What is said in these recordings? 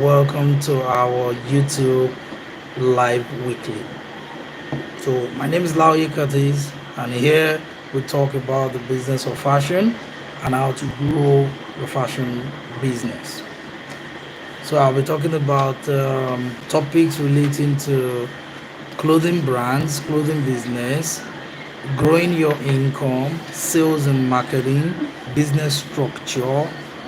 welcome to our YouTube Live Weekly. So, my name is Lauye Curtis, and here we talk about the business of fashion and how to grow your fashion business. So, I'll be talking about topics relating to clothing brands, clothing business, growing your income, sales and marketing, business structure,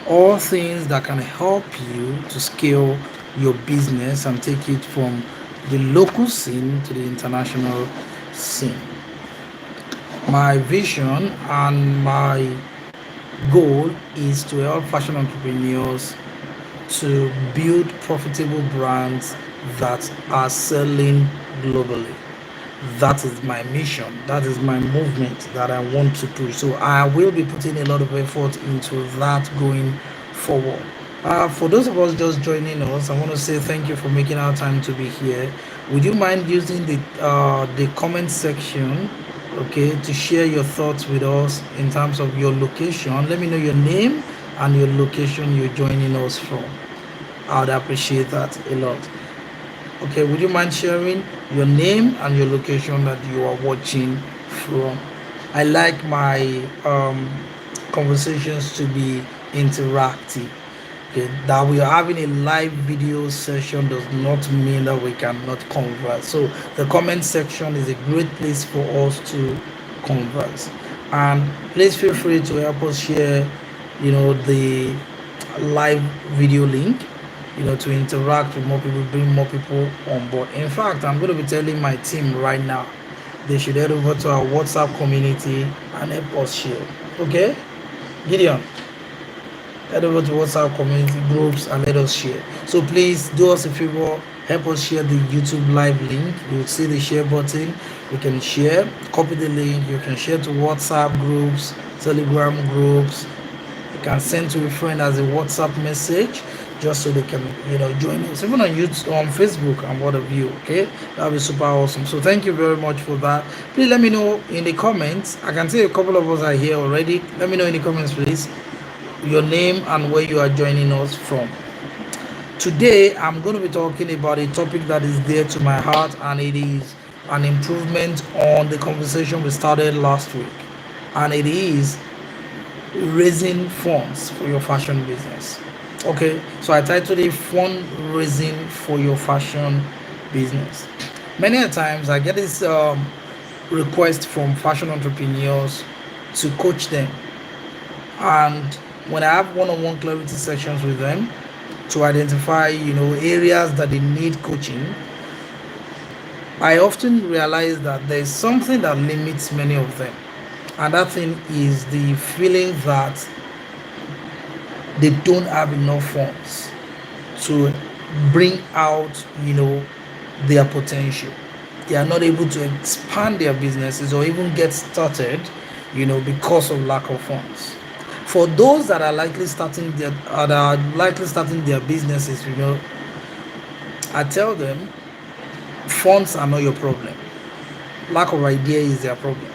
all things that can help you to scale your business and take it from the local scene to the international scene. My vision and my goal is to help fashion entrepreneurs to build profitable brands that are selling globally. That is my mission. That is my movement that I want to push. So I will be putting a lot of effort into that going forward. For those of us just joining us, I want to say thank you for making our time to be here. Would you mind using the comment section, okay, to share your thoughts with us in terms of your location? Let me know your name and your location you're joining us from. I would appreciate that a lot. Okay, would you mind sharing your name and your location that you are watching from? I like my conversations to be interactive. Okay, that we are having a live video session does not mean that we cannot converse. So the comment section is a great place for us to converse. And please feel free to help us share, the live video link, to interact with more people, bring more people on board. In fact, I'm going to be telling my team right now they should head over to our WhatsApp community and help us share. Okay, Gideon, head over to WhatsApp community groups and let us share. So please do us a favor, help us share the YouTube live link. You'll see the share button. You can share, copy the link. You can share to WhatsApp groups, Telegram groups. You can send to a friend as a WhatsApp message just so they can, join us. Even on YouTube, on Facebook and what have you. Okay, that'll be super awesome. So thank you very much for that. Please let me know in the comments. I can see a couple of us are here already. Let me know in the comments, please, your name and where you are joining us from. Today, I'm going to be talking about a topic that is dear to my heart, and it is an improvement on the conversation we started last week. And it is raising funds for your fashion business. Okay, so I titled it Fundraising for Your Fashion Business. Many a times I get this request from fashion entrepreneurs to coach them, and when I have one-on-one clarity sessions with them to identify areas that they need coaching, I often realize that there is something that limits many of them, and that thing is the feeling that they don't have enough funds to bring out their potential. They are not able to expand their businesses or even get started because of lack of funds. For those that are likely starting their businesses, I tell them funds are not your problem. Lack of idea is their problem.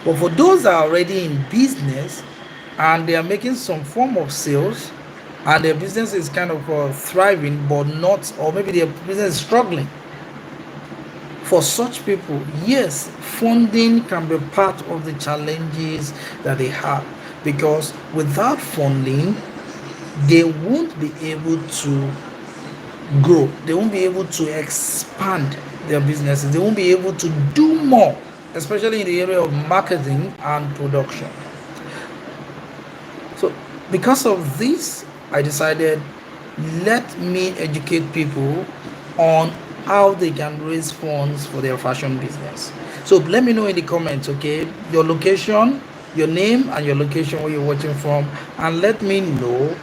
But for those that are already in business and they are making some form of sales and their business is kind of thriving, but not, or maybe their business is struggling, for such people, yes, funding can be part of the challenges that they have, because without funding, they won't be able to grow, they won't be able to expand their businesses, they won't be able to do more, especially in the area of marketing and production. So, because of this, I decided, let me educate people on how they can raise funds for their fashion business. So, let me know in the comments, okay, your location, your name, and your location where you're watching from, and let me know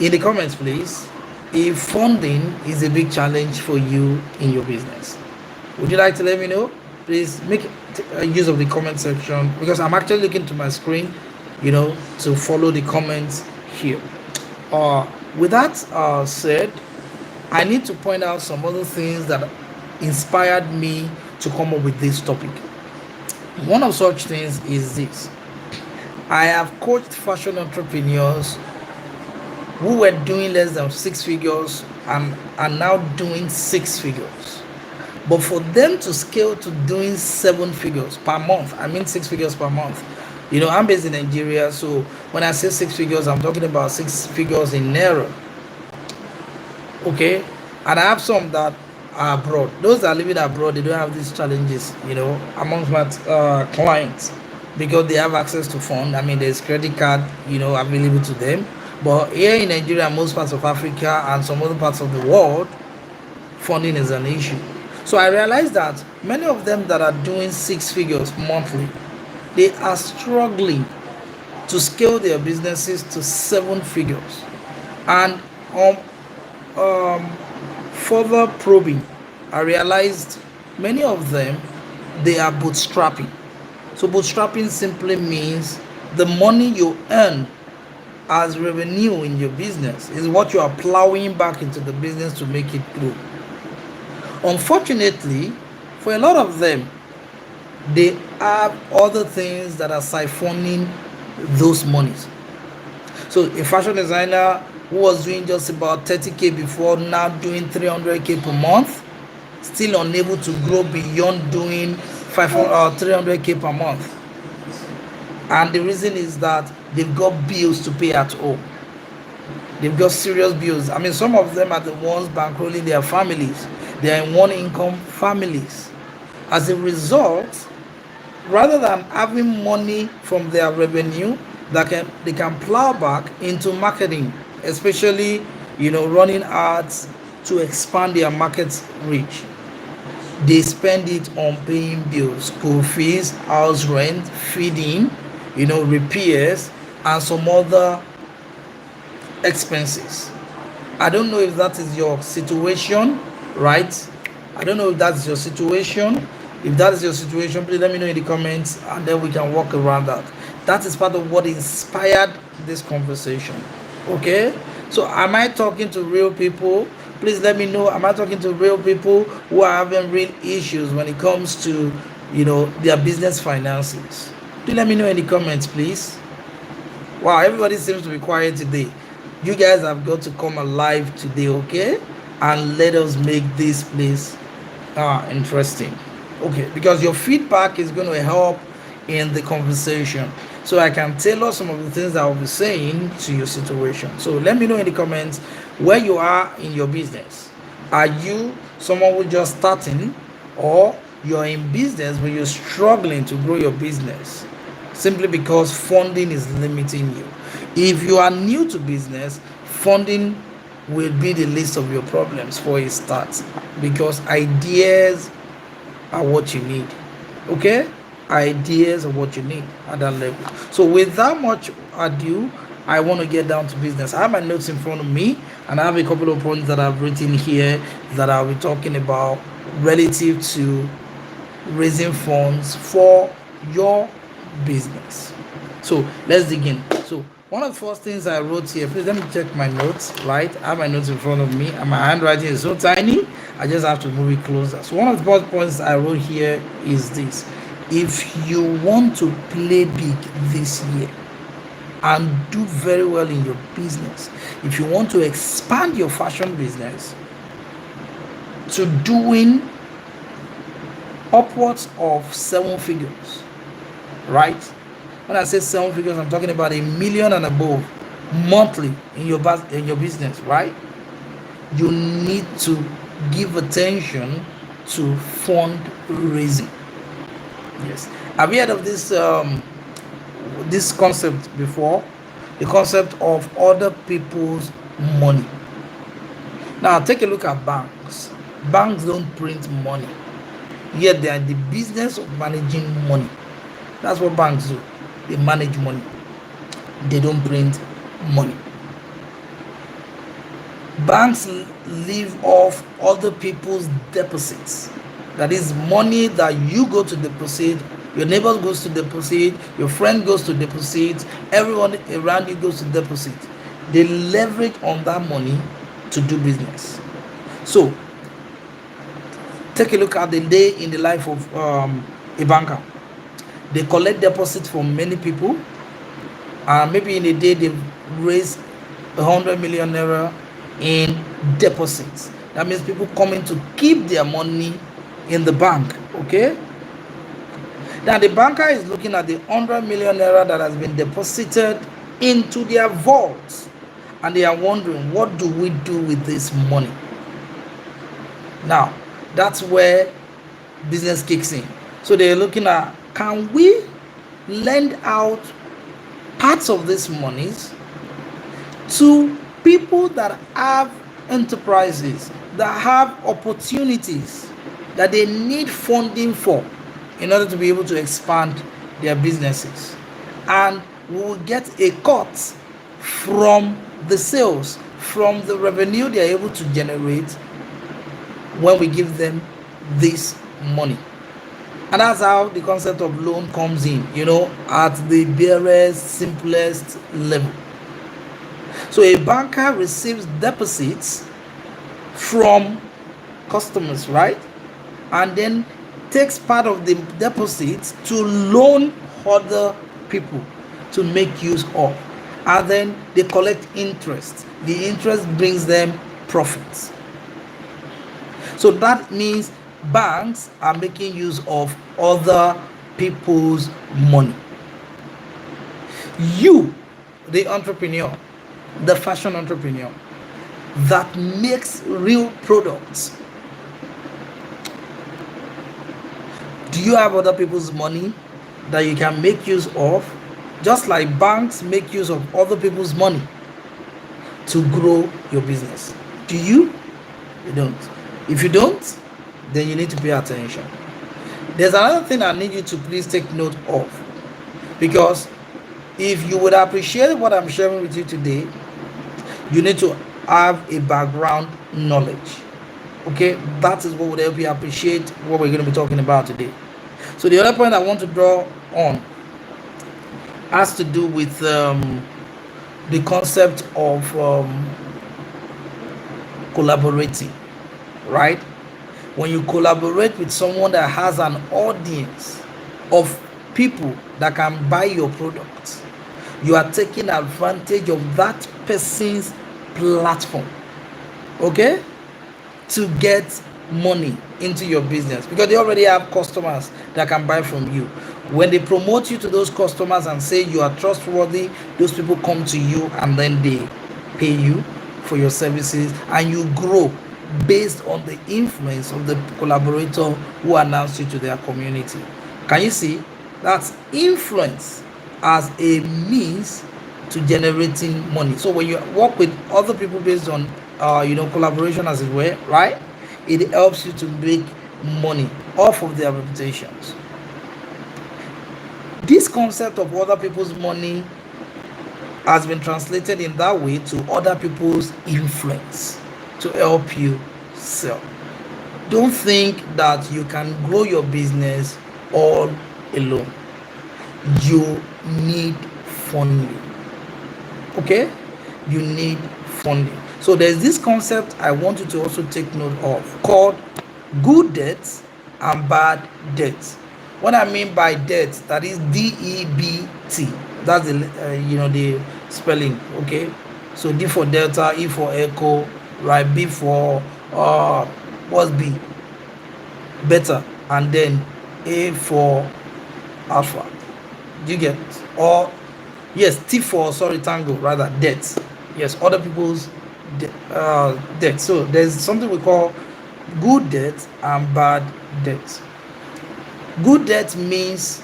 in the comments, please, if funding is a big challenge for you in your business. Would you like to let me know? Please make use of the comment section, because I'm actually looking to my screen, to follow the comments here. With that said, I need to point out some other things that inspired me to come up with this topic. One of such things is this: I have coached fashion entrepreneurs who were doing less than 6 figures and are now doing 6 figures. But for them to scale to doing 7 figures per month, I mean 6 figures per month. I'm based in Nigeria, so when I say 6 figures, I'm talking about 6 figures in Naira. Okay, and I have some that are abroad. Those that are living abroad, they don't have these challenges, amongst my clients, because they have access to fund. I mean, there's credit card, available to them. But here in Nigeria, most parts of Africa, and some other parts of the world, funding is an issue. So I realized that many of them that are doing 6 figures monthly, they are struggling to scale their businesses to 7 figures. And um, further probing, I realized many of them, they are bootstrapping. So bootstrapping simply means the money you earn as revenue in your business is what you are plowing back into the business to make it grow. Unfortunately, for a lot of them, they have other things that are siphoning those monies. So a fashion designer who was doing just about 30K before, now doing 300K per month, still unable to grow beyond doing 500 or 300K per month. And the reason is that they've got bills to pay at home. They've got serious bills. I mean, some of them are the ones bankrolling their families. They are in one income families. As a result, rather than having money from their revenue that they can plow back into marketing, especially running ads to expand their market reach, they spend it on paying bills, school fees, house rent, feeding, repairs, and some other expenses. I don't know if that is your situation, right? I don't know if that's your situation. If that is your situation, please let me know in the comments, and then we can work around that. That is part of what inspired this conversation. Okay? So am I talking to real people? Please let me know. Am I talking to real people who are having real issues when it comes to their business finances? Please let me know in the comments, please. Wow, everybody seems to be quiet today. You guys have got to come alive today, okay? And let us make this place interesting. Okay, because your feedback is going to help in the conversation, so I can tailor some of the things that I'll be saying to your situation. So let me know in the comments where you are in your business. Are you someone who just starting, or you're in business but you're struggling to grow your business simply because funding is limiting you? If you are new to business, funding will be the least of your problems for a start, because ideas are what you need. Okay, ideas are what you need at that level. So without much ado, I want to get down to business. I have my notes in front of me, and I have a couple of points that I've written here that I'll be talking about relative to raising funds for your business. So let's dig in. So one of the first things I wrote here, please let me check my notes, right? I have my notes in front of me, and my handwriting is so tiny, I just have to move it closer. So one of the first points I wrote here is this: if you want to play big this year and do very well in your business, if you want to expand your fashion business to doing upwards of 7 figures, right? When I say 7 figures, I'm talking about 1 million and above monthly in your business, right? You need to give attention to fundraising. Yes. Have you heard of this concept before? The concept of other people's money. Now take a look at banks. Banks don't print money, yet they are in the business of managing money. That's what banks do. They manage money. They don't print money. Banks live off other people's deposits. That is money that you go to deposit, your neighbor goes to deposit, your friend goes to deposit, everyone around you goes to deposit. They leverage on that money to do business. So take a look at the day in the life of a banker. They collect deposits from many people, and maybe in a day they've raised 100 million naira in deposits. That means people coming to keep their money in the bank. Okay. Now the banker is looking at the 100 million naira that has been deposited into their vaults, and they are wondering, what do we do with this money? Now that's where business kicks in. So they're looking at, can we lend out parts of these monies to people that have enterprises, that have opportunities that they need funding for in order to be able to expand their businesses, and we will get a cut from the sales, from the revenue they are able to generate when we give them this money. And that's how the concept of loan comes in, at the barest, simplest level. So a banker receives deposits from customers, right? And then takes part of the deposits to loan other people to make use of. And then they collect interest. The interest brings them profits. So that means banks are making use of other people's money. You, the entrepreneur, the fashion entrepreneur that makes real products, do you have other people's money that you can make use of? Just like banks make use of other people's money to grow your business. Do you? You don't. If you don't, then you need to pay attention. There's another thing I need you to please take note of, because if you would appreciate what I'm sharing with you today, you need to have a background knowledge. Okay, that is what would help you appreciate what we're going to be talking about today. So the other point I want to draw on has to do with the concept of collaborating, right? When you collaborate with someone that has an audience of people that can buy your products, you are taking advantage of that person's platform, okay, to get money into your business, because they already have customers that can buy from you. When they promote you to those customers and say you are trustworthy, those people come to you and then they pay you for your services, and you grow based on the influence of the collaborator who announced you to their community. Can you see? That's influence as a means to generating money. So when you work with other people based on collaboration, as it were, right, it helps you to make money off of their reputations. This concept of other people's money has been translated in that way to other people's influence to help you sell. Don't think that you can grow your business all alone. You need funding. Okay? You need funding. So there's this concept I want you to also take note of, called good debts and bad debts. What I mean by debt, that is DEBT. That's the spelling. Okay, so D for Delta, E for Echo, right? B for what's B? Better, and then A for Alpha. Do you get it? Or yes, T for Tango, rather, debt. Yes, other people's debt. So there's something we call good debt and bad debt. Good debt means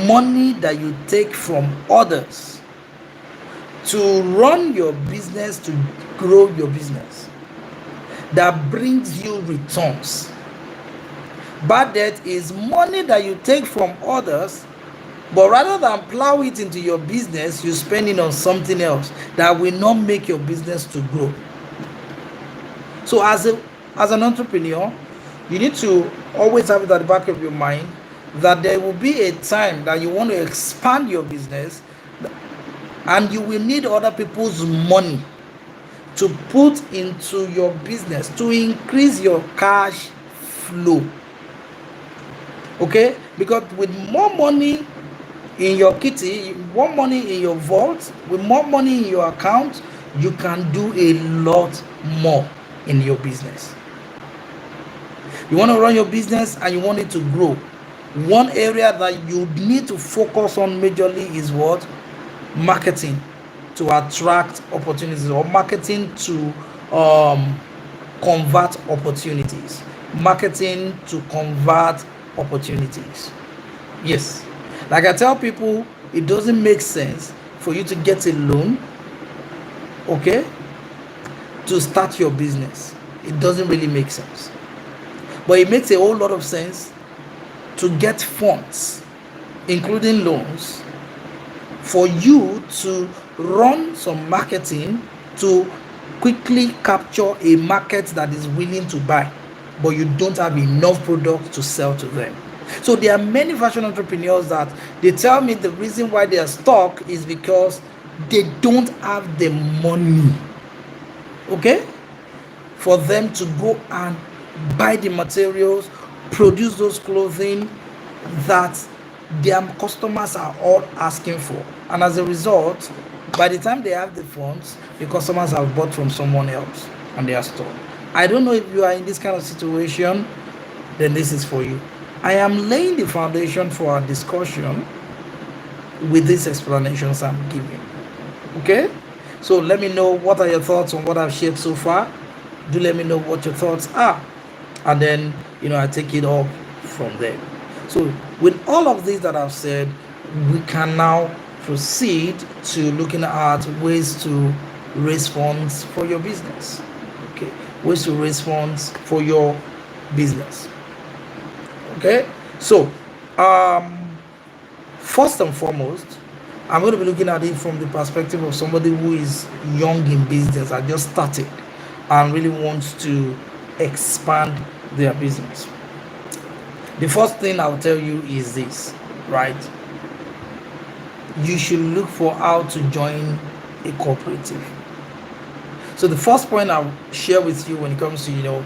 money that you take from others to run your business, to grow your business, that brings you returns. Bad debt is money that you take from others, but rather than plow it into your business, you spend it on something else that will not make your business to grow. So as an entrepreneur, you need to always have it at the back of your mind that there will be a time that you want to expand your business, and you will need other people's money to put into your business to increase your cash flow. Okay, because with more money in your kitty, more money in your vault, with more money in your account, you can do a lot more in your business. You want to run your business and you want it to grow. One area that you need to focus on majorly is what? Marketing to attract opportunities, or marketing to convert opportunities. Marketing to convert opportunities. Yes. Like I tell people, it doesn't make sense for you to get a loan, okay, to start your business. It doesn't really make sense. But it makes a whole lot of sense to get funds, including loans, for you to run some marketing to quickly capture a market that is willing to buy, but you don't have enough product to sell to them. So there are many fashion entrepreneurs that they tell me the reason why they are stuck is because they don't have the money, okay, for them to go and buy the materials, produce those clothing that their customers are all asking for. And as a result, by the time they have the funds, the customers have bought from someone else and they are stored. I don't know if you are in this kind of situation, then this is for you. I am laying the foundation for our discussion with these explanations I'm giving. Okay? So let me know what are your thoughts on what I've shared so far. Do let me know what your thoughts are. And then, I take it up from there. So with all of this that I've said, we can now proceed to looking at ways to raise funds for your business. Okay, ways to raise funds for your business. Okay, so first and foremost, I'm going to be looking at it from the perspective of somebody who is young in business and just started and really wants to expand their business. The first thing I'll tell you is this, right? You should look for how to join a cooperative. So the first point I'll share with you when it comes to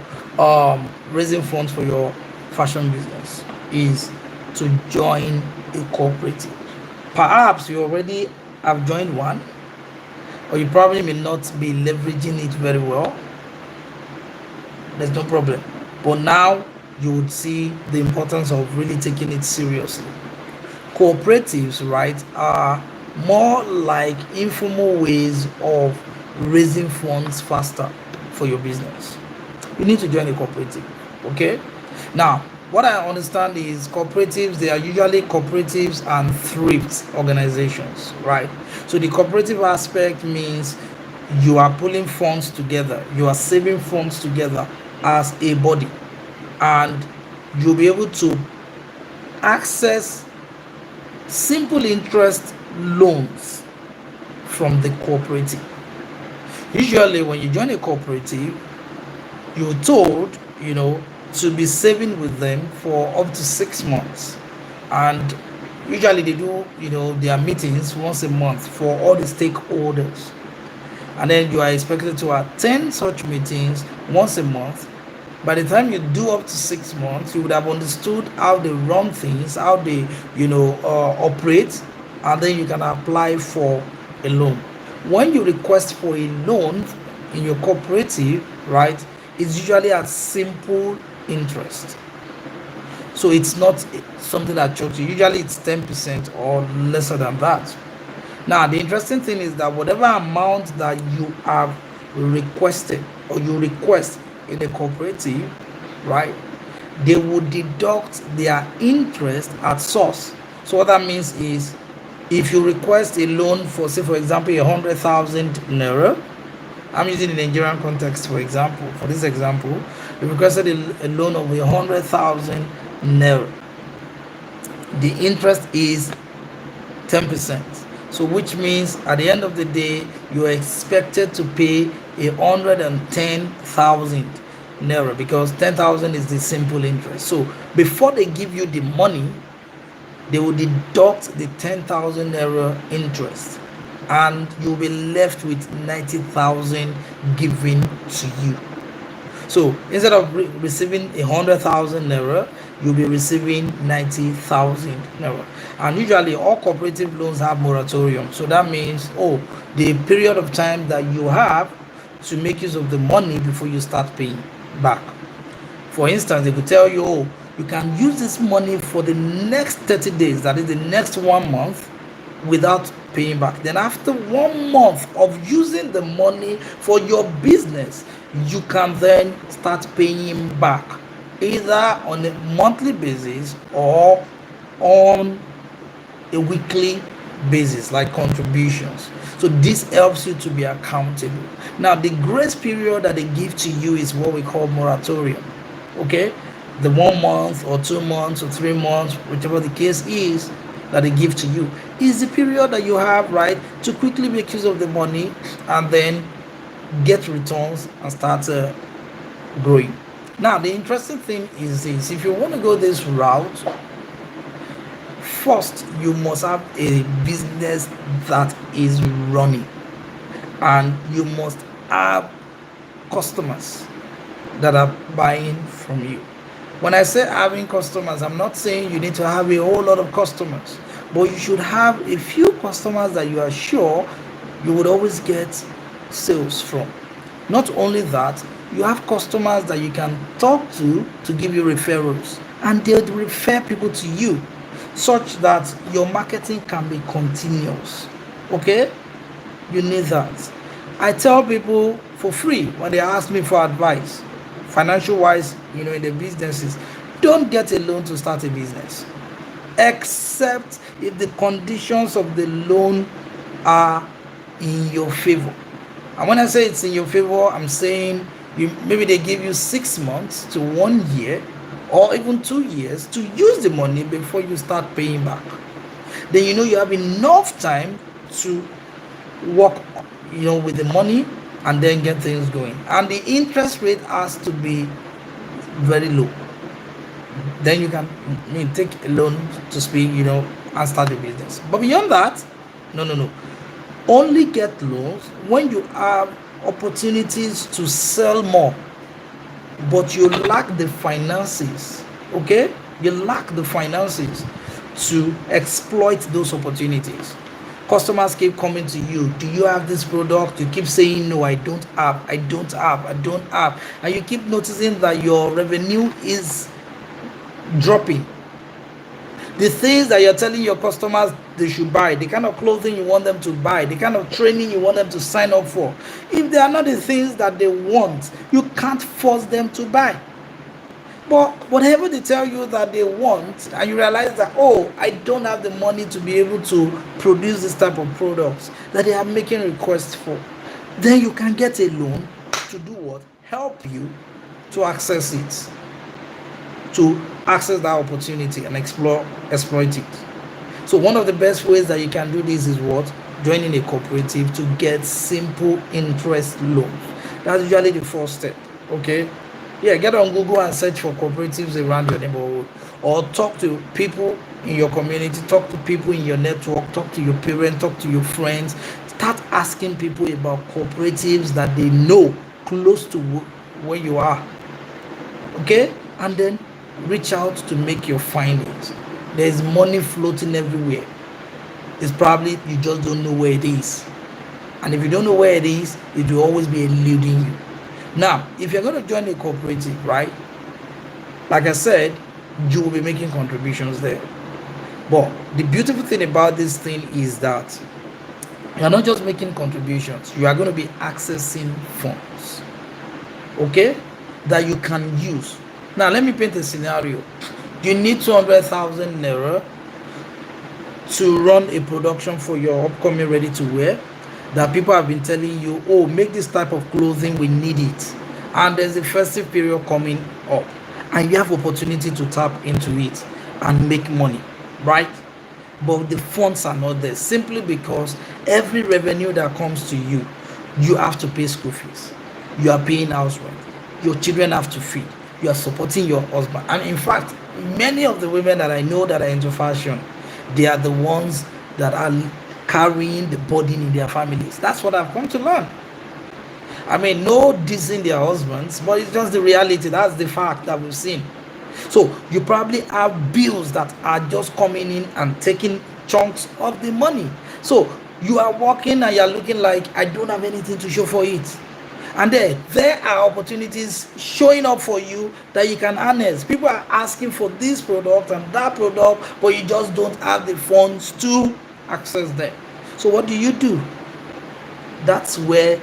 raising funds for your fashion business is to join a cooperative. Perhaps you already have joined one, or you probably may not be leveraging it very well. There's no problem. But now you would see the importance of really taking it seriously. Cooperatives, right, are more like informal ways of raising funds faster for your business. You need to join a cooperative, okay? Now, what I understand is cooperatives, they are usually cooperatives and thrift organizations, right? So the cooperative aspect means you are pulling funds together, you are saving funds together as a body, and you'll be able to access simple interest loans from the cooperative. Usually when you join a cooperative, you're told to be saving with them for up to 6 months, and usually they do their meetings once a month for all the stakeholders, and then you are expected to attend such meetings once a month. By the time you do up to 6 months, you would have understood how they run things, how they operate, and then you can apply for a loan. When you request for a loan in your cooperative, right, it's usually at simple interest. So it's not something that chokes you. Usually it's 10% or lesser than that. Now, the interesting thing is that whatever amount that you have requested or you request in a cooperative, right, they will deduct their interest at source. So what that means is, if you request a loan for, say, for example, 100,000 naira, I'm using the Nigerian context for example. For this example, you requested a loan of 100,000 naira. The interest is 10%. So which means at the end of the day, you are expected to pay 110,000 naira, because 10,000 is the simple interest. So before they give you the money, they will deduct the 10,000 naira interest, and you'll be left with 90,000 given to you. So instead of receiving 100,000 naira, you'll be receiving 90,000 naira. And usually all cooperative loans have moratorium. So that means, oh, the period of time that you have to make use of the money before you start paying back. For instance, they could tell you, oh, you can use this money for the next 30 days, that is the next 1 month, without paying back. Then after 1 month of using the money for your business, you can then start paying back, either on a monthly basis or on a weekly basis, like contributions. So this helps you to be accountable. Now, the grace period that they give to you is what we call moratorium. Okay, the 1 month or 2 months or 3 months, whichever the case is, that they give to you, is the period that you have, right, to quickly make use of the money and then get returns and start growing. Now, the interesting thing is this: if you want to go this route, first you must have a business that is running, and you must have customers that are buying from you. When I say having customers, I'm not saying you need to have a whole lot of customers, but you should have a few customers that you are sure you would always get sales from. Not only that, you have customers that you can talk to give you referrals, and they'll refer people to you, such that your marketing can be continuous. Okay, you need that. I tell people for free when they ask me for advice, financial wise, in the businesses, don't get a loan to start a business, except if the conditions of the loan are in your favor. And when I say it's in your favor, I'm saying maybe they give you 6 months to 1 year or even 2 years to use the money before you start paying back. Then you have enough time to work with the money and then get things going. And the interest rate has to be very low. Then you can take a loan to speak, and start the business. But beyond that, no. Only get loans when you have opportunities to sell more, but you lack the finances. Okay, you lack the finances to exploit those opportunities. Customers keep coming to you. Do you have this product? You keep saying no, I don't have, and you keep noticing that your revenue is dropping. The things that you're telling your customers they should buy, the kind of clothing you want them to buy, the kind of training you want them to sign up for, if they are not the things that they want, you can't force them to buy. But whatever they tell you that they want, and you realize that, oh, I don't have the money to be able to produce this type of products that they are making requests for, then you can get a loan to do what? Help you to access it, to access that opportunity and exploit it. So one of the best ways that you can do this is what? Joining a cooperative to get simple interest loans. That's usually the first step. Okay, get on Google and search for cooperatives around your neighborhood, or talk to people in your community, talk to people in your network, talk to your parents, talk to your friends. Start asking people about cooperatives that they know close to where you are. Okay, and then reach out to make your findings. There's money floating everywhere. It's probably you just don't know where it is, and if you don't know where it is, it will always be eluding you. Now, if you're going to join a cooperative, right, like I said, you will be making contributions there. But the beautiful thing about this thing is that you're not just making contributions, you are going to be accessing funds, okay, that you can use. Now, let me paint a scenario. You need 200,000 naira to run a production for your upcoming ready to wear, that people have been telling you, oh, make this type of clothing, we need it. And there's a festive period coming up, and you have opportunity to tap into it and make money, right? But the funds are not there, simply because every revenue that comes to you, you have to pay school fees. You are paying house rent. Your children have to feed. You are supporting your husband. And in fact, many of the women that I know that are into fashion, they are the ones that are carrying the burden in their families. That's what I've come to learn. I mean, no dissing their husbands, but it's just the reality. That's the fact that we've seen. So you probably have bills that are just coming in and taking chunks of the money. So you are working and you're looking like, I don't have anything to show for it. And there are opportunities showing up for you that you can harness. People are asking for this product and that product, but you just don't have the funds to access them. So what do? That's where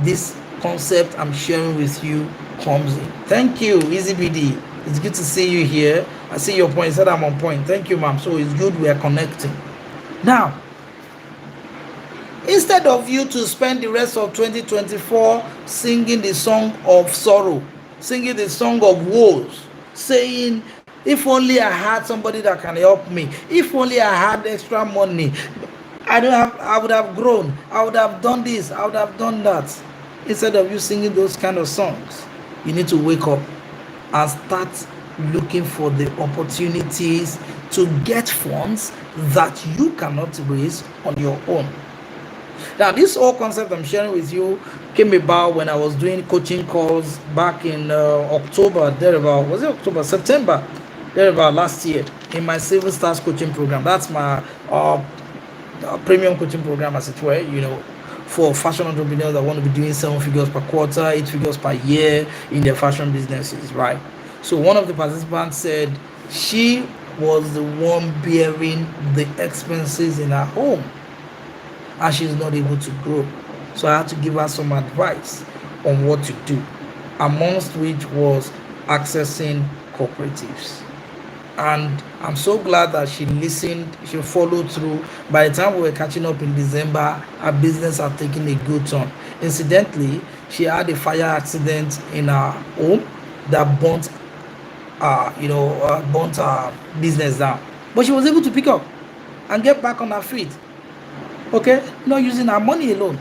this concept I'm sharing with you comes in. Thank you, EasyBD. It's good to see you here. I see your point. You said I'm on point. Thank you, ma'am. So it's good we are connecting. Now, instead of you to spend the rest of 2024 singing the song of sorrow, singing the song of woes, saying, if only I had somebody that can help me, if only I had extra money, I would have grown, I would have done this, I would have done that. Instead of you singing those kind of songs, you need to wake up and start looking for the opportunities to get funds that you cannot raise on your own. Now, this whole concept I'm sharing with you came about when I was doing coaching calls back in October, thereabout. Was it October? September, thereabout last year, in my Civil Stars coaching program. That's my premium coaching program, as it were, for fashion entrepreneurs that want to be doing 7 figures per quarter, 8 figures per year in their fashion businesses, right? So one of the participants said she was the one bearing the expenses in her home, and she's not able to grow. So I had to give her some advice on what to do, amongst which was accessing cooperatives. And I'm so glad that she listened, she followed through. By the time we were catching up in December, her business had taken a good turn. Incidentally, she had a fire accident in her home that burnt her business down. But she was able to pick up and get back on her feet. Okay, not using her money alone,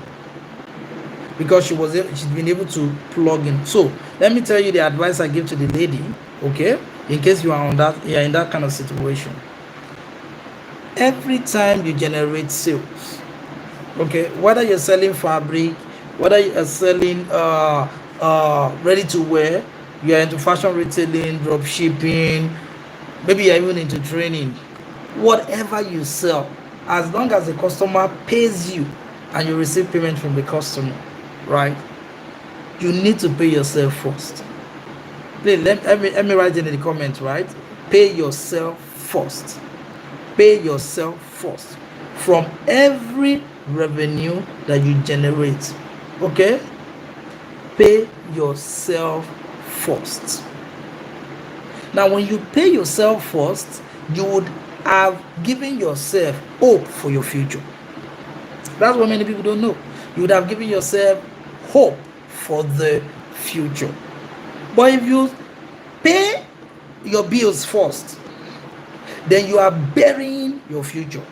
because she's been able to plug in. So let me tell you the advice I give to the lady, okay, in case you're in that kind of situation. Every time you generate sales, okay, whether you're selling fabric, whether you're selling ready to wear, you're into fashion retailing, drop shipping, maybe you're even into training, whatever you sell, as long as the customer pays you and you receive payment from the customer, right, you need to pay yourself first. Please, let me write in the comments, right? Pay yourself first. Pay yourself first from every revenue that you generate. Okay? Pay yourself first. Now, when you pay yourself first, you would have given yourself hope for your future. That's what many people don't know. You would have given yourself hope for the future. But if you pay your bills first, then you are burying your future.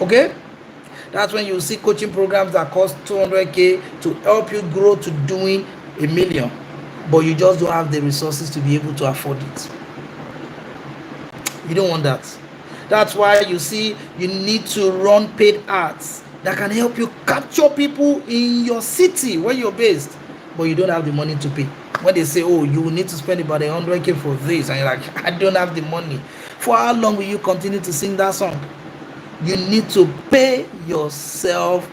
Okay? That's when you see coaching programs that cost 200K to help you grow to doing $1 million, but you just don't have the resources to be able to afford it. You don't want that. That's why you see you need to run paid ads that can help you capture people in your city where you're based, but you don't have the money to pay. When they say, oh, you will need to spend about 100K for this, and you're like, I don't have the money. For how long will you continue to sing that song? You need to pay yourself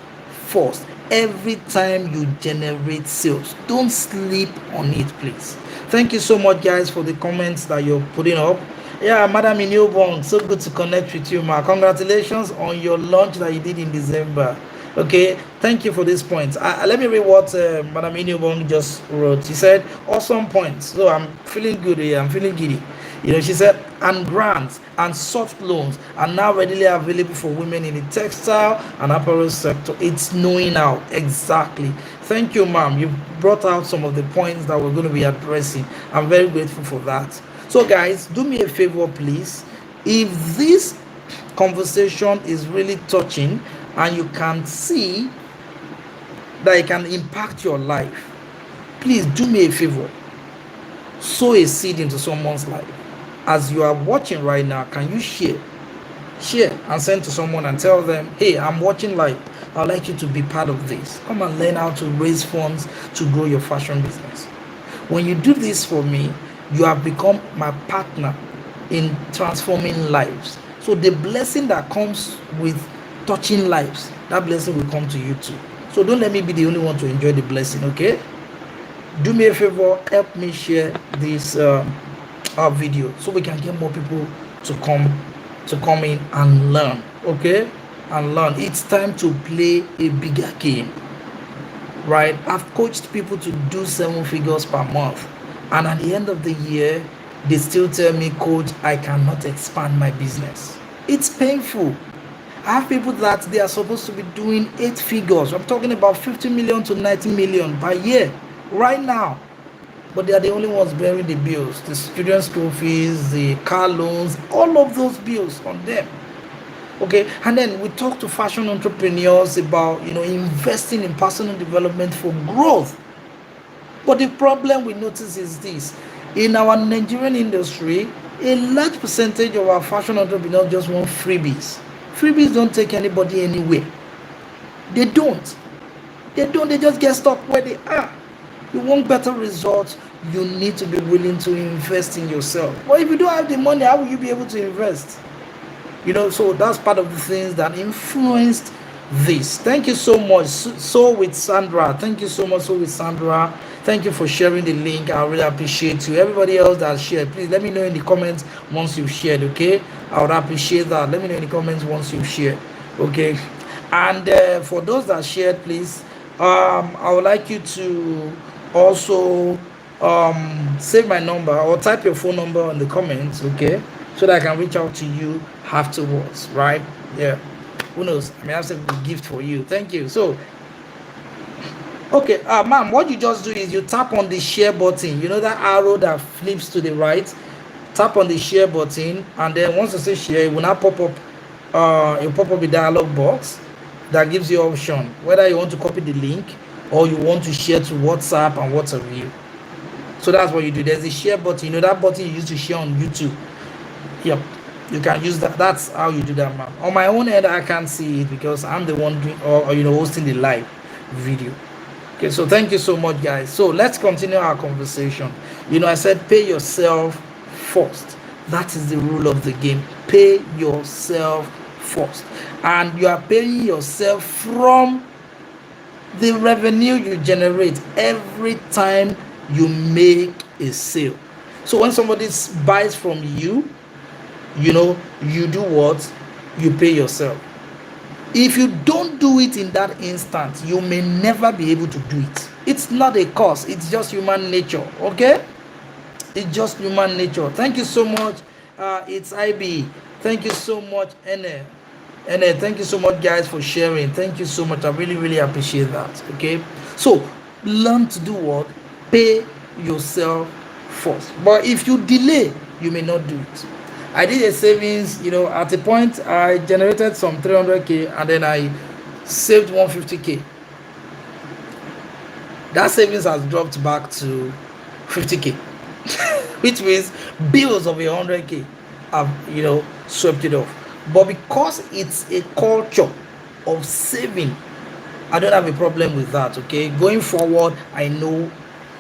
first every time you generate sales. Don't sleep on it, please. Thank you so much, guys, for the comments that you're putting up. Yeah, Madam Inubong, so good to connect with you, ma. Congratulations on your launch that you did in December. Okay, thank you for this point. Let me read what Madam Inubong just wrote. She said, awesome points. So I'm feeling good here. I'm feeling giddy. She said, and grants and soft loans are now readily available for women in the textile and apparel sector. It's knowing out. Exactly. Thank you, ma'am. You brought out some of the points that we're going to be addressing. I'm very grateful for that. So, guys, do me a favor, please. If this conversation is really touching and you can see that it can impact your life, please do me a favor. Sow a seed into someone's life. As you are watching right now, can you share and send to someone and tell them, hey, I'm watching live. I'd like you to be part of this. Come and learn how to raise funds to grow your fashion business. When you do this for me, You have become my partner in transforming lives. So the blessing that comes with touching lives, that blessing will come to you too. So don't let me be the only one to enjoy the blessing, okay? Do me a favor, help me share this our video so we can get more people to come in and learn, okay? And learn. It's time to play a bigger game, right? I've coached people to do 7 figures per month, and at the end of the year they still tell me, coach, I cannot expand my business. It's painful. I have people that they are supposed to be doing 8 figures. I'm talking about 50 million to 90 million per year right now, but they are the only ones bearing the bills, the student school fees, the car loans, all of those bills on them. Okay, and then we talk to fashion entrepreneurs about investing in personal development for growth. But the problem we notice is this: in our Nigerian industry, a large percentage of our fashion entrepreneurs just want freebies. Freebies don't take anybody anywhere. They don't. They just get stuck where they are. You want better results, you need to be willing to invest in yourself. But if you don't have the money, how will you be able to invest? So that's part of the things that influenced this. Thank you so much. So with Sandra, thank you so much. So with Sandra, thank you for sharing the link. I really appreciate you. Everybody else that shared, please let me know in the comments once you've shared, okay? I would appreciate that. Let me know in the comments once you've shared, okay? And for those that shared, please, I would like you to also save my number or type your phone number in the comments, okay, so that I can reach out to you afterwards, right? Yeah, who knows, I may have some gift for you. Thank you. So okay, ma'am, what you just do is you tap on the share button, that arrow that flips to the right. Tap on the share button, and then once you say share, it will now pop up a dialog box that gives you option whether you want to copy the link or you want to share to WhatsApp and what have you. So that's what you do. There's a share button, that button you use to share on YouTube. Yep, you can use that. That's how you do that, ma'am. On my own end, I can't see it because I'm the one doing or hosting the live video. Okay, so thank you so much, guys. So let's continue our conversation. I said pay yourself first. That is the rule of the game. Pay yourself first, and you are paying yourself from the revenue you generate every time you make a sale. So when somebody buys from you, you do what? You pay yourself. If you don't do it in that instant, you may never be able to do it. It's not a curse, it's just human nature, okay? It's just human nature. Thank you so much. It's IB. Thank you so much, Ene. Thank you so much, guys, for sharing. Thank you so much. I really, really appreciate that. Okay, so learn to do what? Pay yourself first. But if you delay, you may not do it. I did a savings. At a point, I generated some 300k, and then I saved 150k. That savings has dropped back to 50k, which means bills of 100k have swept it off. But because it's a culture of saving, I don't have a problem with that. Okay, going forward, I know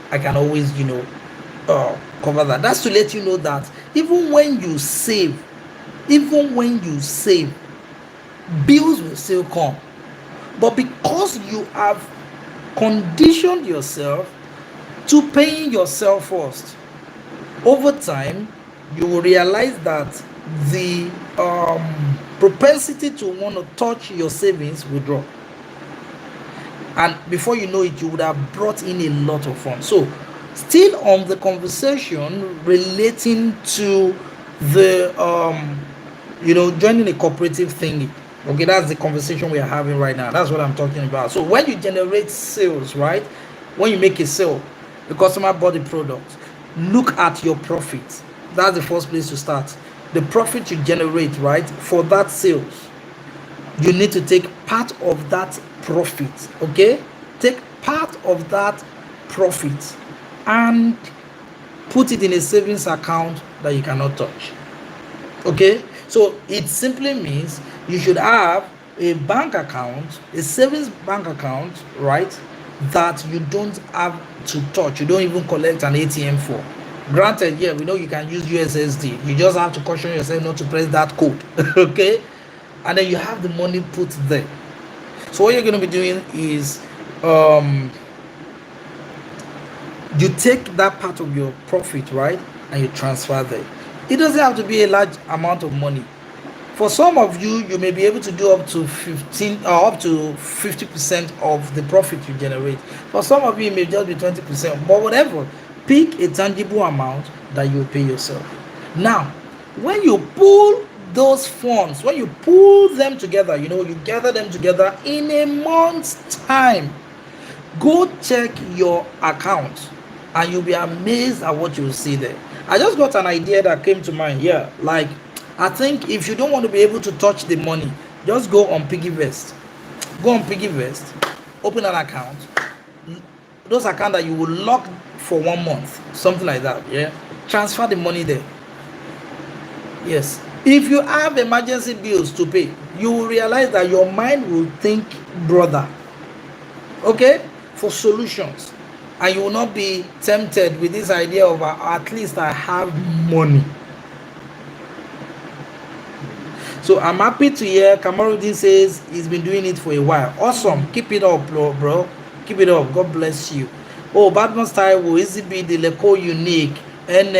I can always cover that. That's to let you know that even when you save, bills will still come. But because you have conditioned yourself to paying yourself first, over time you will realize that the propensity to want to touch your savings will drop, and before you know it, you would have brought in a lot of funds. So still on the conversation relating to the joining a cooperative thingy, okay, that's the conversation we are having right now. That's what I'm talking about. So when you generate sales, right, when you make a sale, the customer bought the product, look at your profit. That's the first place to start. The profit you generate, right, for that sales, you need to take part of that profit, okay? Take part of that profit and put it in a savings account that you cannot touch, okay? So it simply means you should have a bank account, a savings bank account, right, that you don't have to touch. You don't even collect an ATM for. Granted, yeah, we know you can use USSD. You just have to caution yourself not to press that code. Okay, and then you have the money put there. So what you're going to be doing is you take that part of your profit, right, and you transfer there. It doesn't have to be a large amount of money. For some of you, you may be able to do up to 15 or up to 50% of the profit you generate. For some of you, it may just be 20%, but whatever. Pick a tangible amount that you pay yourself. Now, when you pull those funds, when you pull them together, you gather them together in a month's time, go check your account and you'll be amazed at what you'll see there. I just got an idea that came to mind here. Like, I think if you don't want to be able to touch the money, just go on PiggyVest. Go on PiggyVest, open an account. Those accounts that you will lock for 1 month, something like that. Yeah, transfer the money there. Yes, if you have emergency bills to pay, you will realize that your mind will think, brother, okay, for solutions, and you will not be tempted with this idea of at least I have money. So I'm happy to hear Kamarudin says he's been doing it for a while. Awesome. Keep it up, bro. Keep it up. God bless you. Oh, Batman Style will easy be the Leco unique. And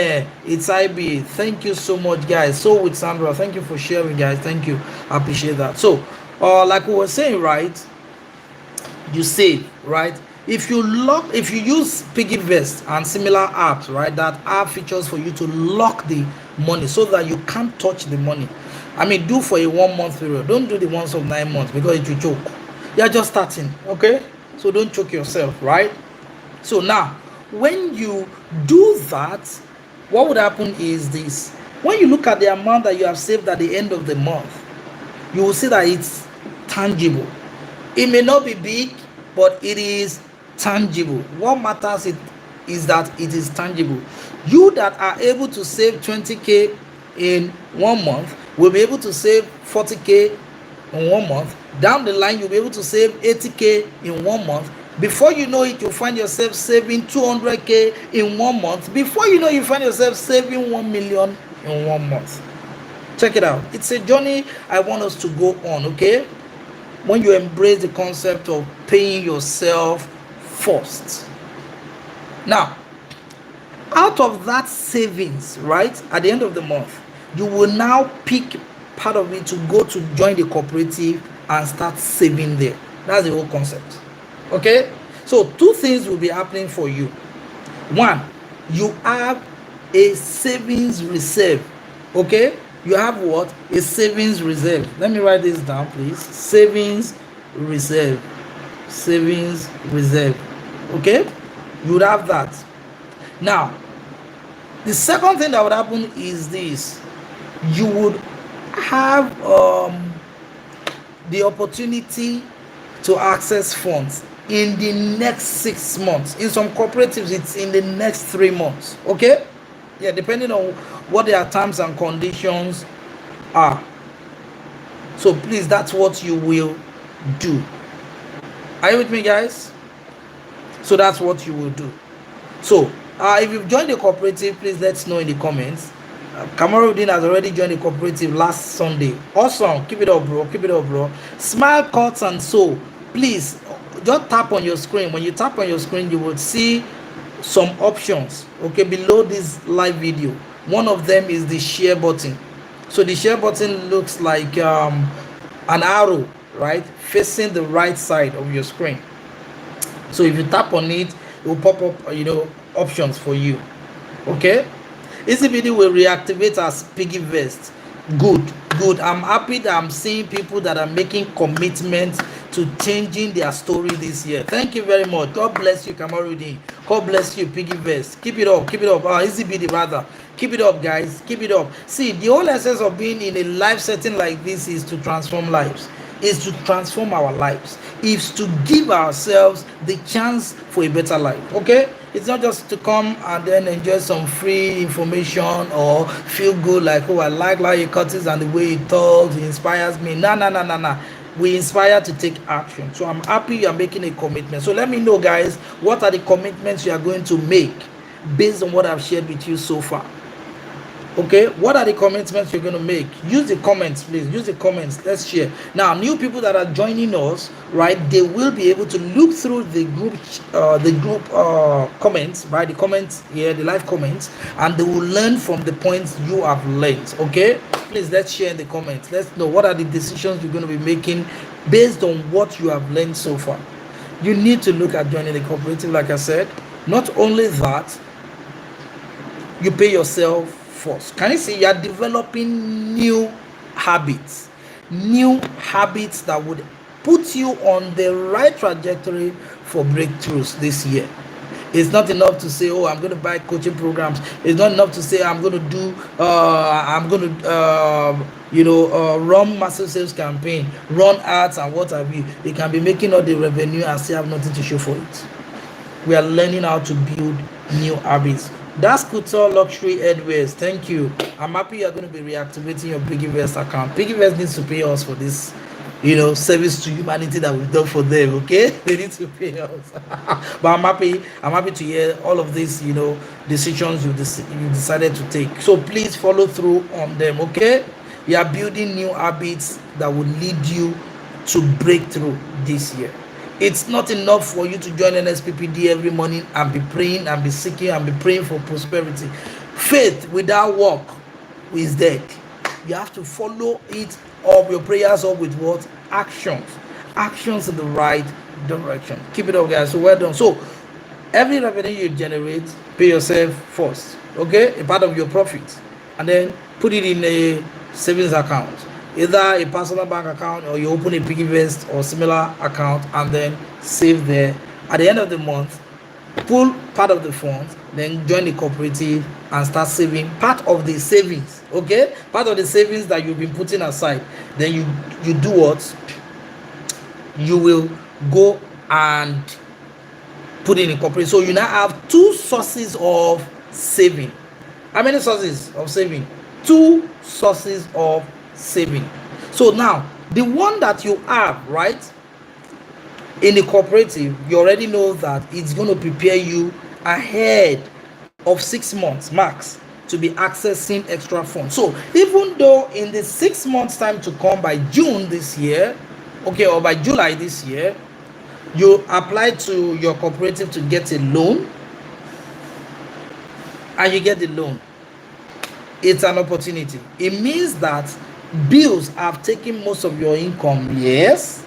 it's IB. Thank you so much, guys. So with Sandra, thank you for sharing, guys. Thank you. I appreciate that. So, like we were saying, right? You save, right? If you use PiggyVest and similar apps, right, that have features for you to lock the money so that you can't touch the money. I mean, do for a 1 month period. Don't do the ones of 9 months because it will choke. You're just starting, okay? So don't choke yourself, right? So now, when you do that, what would happen is this. When you look at the amount that you have saved at the end of the month, you will see that it's tangible. It may not be big, but it is tangible. What matters is that it is tangible. You that are able to save 20K in 1 month will be able to save 40K in 1 month. Down the line, you'll be able to save 80K in 1 month. Before you know it, you'll find yourself saving 200K in 1 month. Before you know, you find yourself saving 1 million in 1 month. Check it out. It's a journey I want us to go on, okay? When you embrace the concept of paying yourself first. Now, out of that savings, right, at the end of the month, you will now pick part of it to go to join the cooperative and start saving there. That's the whole concept. Okay? So 2 things will be happening for you. 1, you have a savings reserve. Okay? You have what? A savings reserve. Let me write this down, please. Savings reserve. Savings reserve. Okay? You would have that. Now, the second thing that would happen is this. You would have the opportunity to access funds in the next 6 months. In some cooperatives, it's in the next 3 months. Okay? Yeah, depending on what their terms and conditions are. So please, that's what you will do. Are you with me, guys? So that's what you will do. So if you've joined the cooperative, please let us know in the comments. Kamarudin has already joined the cooperative last Sunday. Awesome. Keep it up, bro. Keep it up, bro. Smile, Cuts and Sew. Please just tap on your screen. When you tap on your screen, you will see some options, okay, below this live video. One of them is the share button. So the share button looks like an arrow, right, facing the right side of your screen. So if you tap on it, it will pop up options for you. Okay, EasyBD will reactivate as PiggyVest. Good. I'm happy that I'm seeing people that are making commitments to changing their story this year. Thank you very much. God bless you, Kamarudin. God bless you, PiggyVest. Keep it up. EasyBD rather. Keep it up, guys. Keep it up. See, the whole essence of being in a live setting like this is to transform lives. Is to transform our lives. Is to give ourselves the chance for a better life. Okay? It's not just to come and then enjoy some free information or feel good like, oh, I like Larry Curtis and the way he talks, he inspires me. No. We inspire to take action. So I'm happy you are making a commitment. So let me know, guys, what are the commitments you are going to make based on what I've shared with you so far. Okay, what are the commitments you're going to make? Use the comments, please. Use the comments. Let's share. Now, new people that are joining us, right? They will be able to look through the group comments, right? The comments here, the live comments, and they will learn from the points you have learned. Okay, please let's share in the comments. Let's know what are the decisions you're going to be making based on what you have learned so far. You need to look at joining the cooperative, like I said. Not only that, you pay yourself first. Can you see you are developing new habits that would put you on the right trajectory for breakthroughs this year? It's not enough to say, oh, I'm going to buy coaching programs. It's not enough to say I'm going to do run massive sales campaign, run ads and what have you. They can be making all the revenue and still have nothing to show for it. We are learning how to build new habits. That's Couture Luxury Headwears. Thank you. I'm happy you're going to be reactivating your Piggyvest account. Piggyvest needs to pay us for this, service to humanity that we've done for them. Okay, they need to pay us. But I'm happy to hear all of these, decisions you decided to take. So please follow through on them. Okay, you are building new habits that will lead you to breakthrough this year. It's not enough for you to join NSPPD every morning and be praying and be seeking and be praying for prosperity. Faith without work is dead. You have to follow it up, your prayers up with what? Actions. Actions in the right direction. Keep it up, guys. So well done. So every revenue you generate, pay yourself first. Okay? A part of your profit. And then put it in a savings account. Either a personal bank account or you open a Piggyvest or similar account and then save there. At the end of the month, pull part of the funds, then join the cooperative and start saving part of the savings. Okay, part of the savings that you've been putting aside. Then you do what? You will go and put it in a cooperative. So you now have two sources of saving. How many sources of saving? Two sources of saving. So now the one that you have, right, in the cooperative, you already know that it's going to prepare you ahead of 6 months max to be accessing extra funds. So even though in the 6 months time to come, by June this year, okay, or by July this year, you apply to your cooperative to get a loan and you get the loan, it's an opportunity. It means that bills have taken most of your income, yes,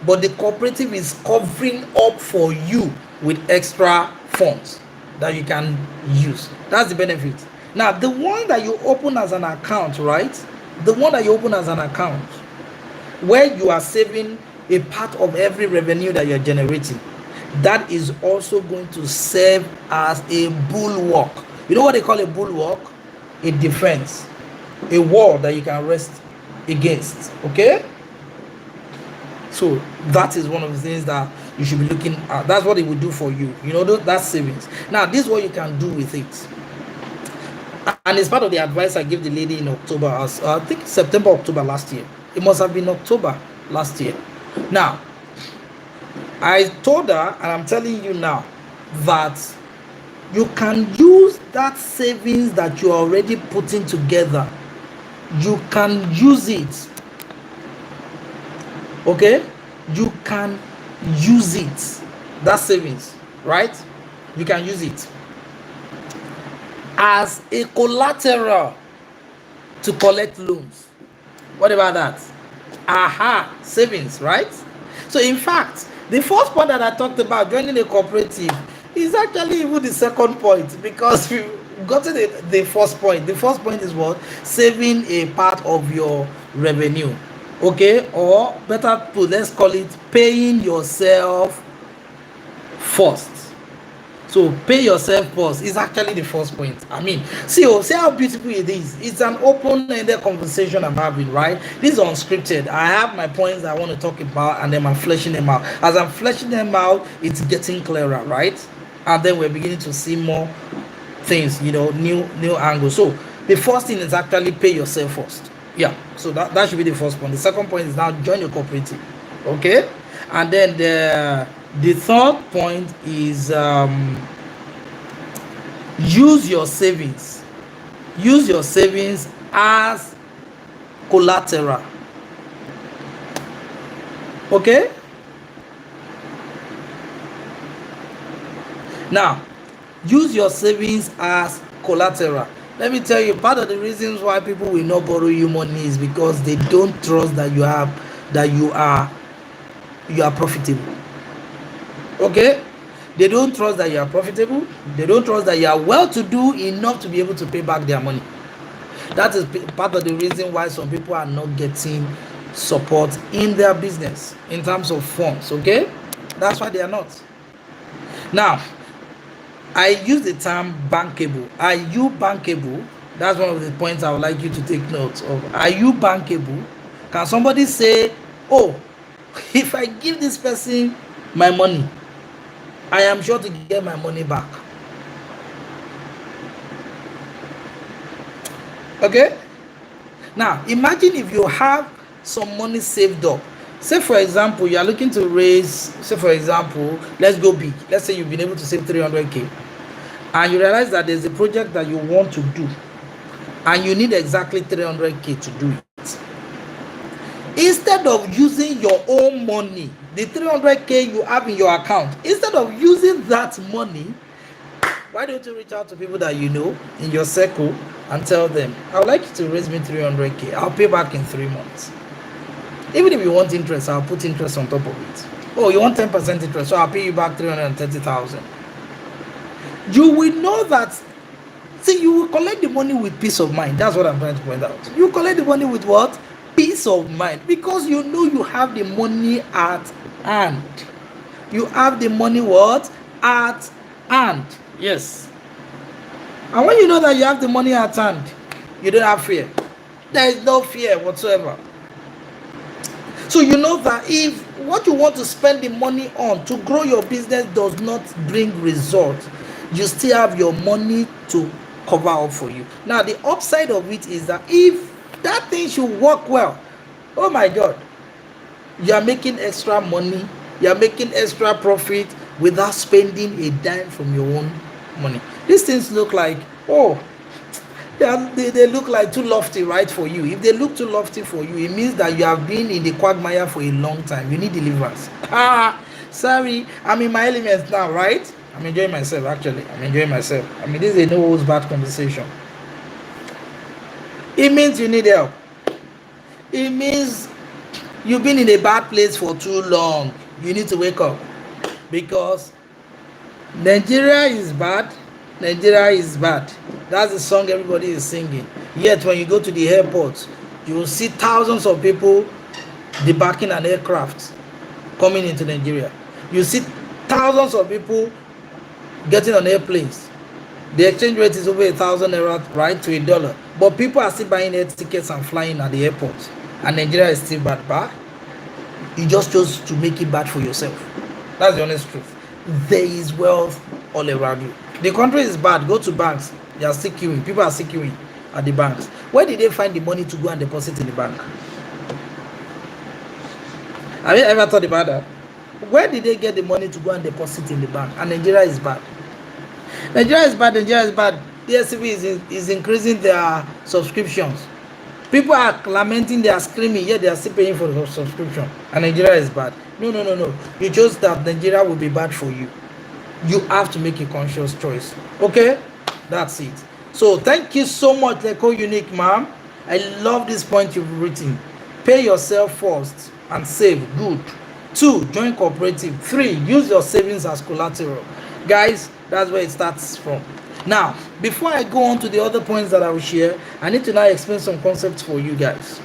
but the cooperative is covering up for you with extra funds that you can use. That's the benefit. Now, the one that you open as an account, right? The one that you open as an account where you are saving a part of every revenue that you're generating, that is also going to serve as a bulwark. You know what they call a bulwark? A defense, a wall that you can rest against. Okay, so that is one of the things that you should be looking at. That's what it will do for you. That's savings. Now, this is what you can do with it, and it's part of the advice I gave the lady in October, I think September, October last year. It must have been October last year. Now, I told her, and I'm telling you now, that you can use that savings that you're already putting together. You can use it. Okay? You can use it. That savings, right? You can use it as a collateral to collect loans. What about that? Aha, savings, right? So in fact, the first point that I talked about, joining a cooperative, is actually even the second point, because we got to the first point. The first point is what? Saving a part of your revenue. Okay, or better put, let's call it paying yourself first. So pay yourself first is actually the first point. I mean, see how beautiful it is. It's an open-ended conversation I'm having, right? This is unscripted. I have my points I want to talk about, and then I'm fleshing them out. As I'm fleshing them out, it's getting clearer, right? And then we're beginning to see more things, new angles. So the first thing is actually pay yourself first. Yeah, so that should be the first point. The second point is now join your cooperative. Okay, and then the third point is Use your savings. Use your savings as collateral. Okay? Now, use your savings as collateral. Let me tell you, part of the reasons why people will not borrow you money is because they don't trust that you are profitable. Okay? They don't trust that you are profitable. They don't trust that you are well to do enough to be able to pay back their money. That is part of the reason why some people are not getting support in their business in terms of funds. Okay? That's why they are not. Now, I use the term bankable. Are you bankable? That's one of the points I would like you to take note of. Are you bankable? Can somebody say, oh, if I give this person my money, I am sure to get my money back? Okay? Now, imagine if you have some money saved up. Say, for example, you are looking to raise, say, for example, let's go big. Let's say you've been able to save 300K. And you realize that there's a project that you want to do. And you need exactly 300K to do it. Instead of using your own money, the 300K you have in your account, instead of using that money, why don't you reach out to people that you know in your circle and tell them, I would like you to raise me 300K. I'll pay back in 3 months. Even if you want interest, I'll put interest on top of it. Oh, you want 10% interest, so I'll pay you back 330,000. You will know that. See, you will collect the money with peace of mind. That's what I'm trying to point out. You collect the money with what? Peace of mind. Because you know you have the money at hand. You have the money what? At hand. Yes. And when you know that you have the money at hand, you don't have fear. There is no fear whatsoever. So you know that if what you want to spend the money on to grow your business does not bring results, you still have your money to cover up for you. Now, the upside of it is that if that thing should work well, oh my God, you are making extra money, you are making extra profit without spending a dime from your own money. These things look like, oh, they look like too lofty, right, for you. If they look too lofty for you, it means that you have been in the quagmire for a long time. You need deliverance. Sorry, I'm in my elements now, right? I'm enjoying myself, actually. I'm enjoying myself. I mean, this is a no holds barred conversation. It means you need help. It means you've been in a bad place for too long. You need to wake up. Because Nigeria is bad. Nigeria is bad. That's the song everybody is singing. Yet when you go to the airport, you will see thousands of people debarking an aircraft coming into Nigeria. You see thousands of people getting on airplanes. The exchange rate is over 1,000 naira, right, to $1. But people are still buying air tickets and flying at the airport. And Nigeria is still bad. You just chose to make it bad for yourself. That's the honest truth. There is wealth all around you. The country is bad. Go to banks. They are still queuing. People are still queuing at the banks. Where did they find the money to go and deposit in the bank? Have you ever thought about that? Where did they get the money to go and deposit in the bank? And Nigeria is bad. Nigeria is bad. Nigeria is bad. The DSTV is increasing their subscriptions. People are lamenting, they are screaming, yet they are still paying for the subscription. And Nigeria is bad. No. You chose that Nigeria will be bad for you. You have to make a conscious choice. Okay? That's it. So thank you so much, Leko Unique, ma'am. I love this point you've written. Pay yourself first and save. Good. 2, join cooperative. 3, use your savings as collateral. Guys, that's where it starts from. Now, before I go on to the other points that I will share, I need to now explain some concepts for you guys.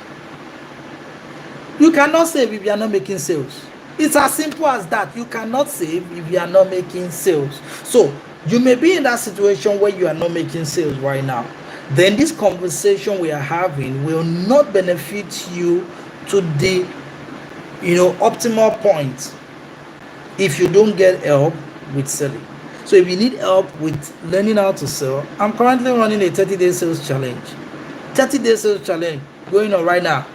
You cannot save if you are not making sales. It's as simple as that. You cannot save if you are not making sales. So, you may be in that situation where you are not making sales right now. Then this conversation we are having will not benefit you to the optimal point if you don't get help with selling. So if you need help with learning how to sell, I'm currently running a 30-day sales challenge. 30-day sales challenge going on right now.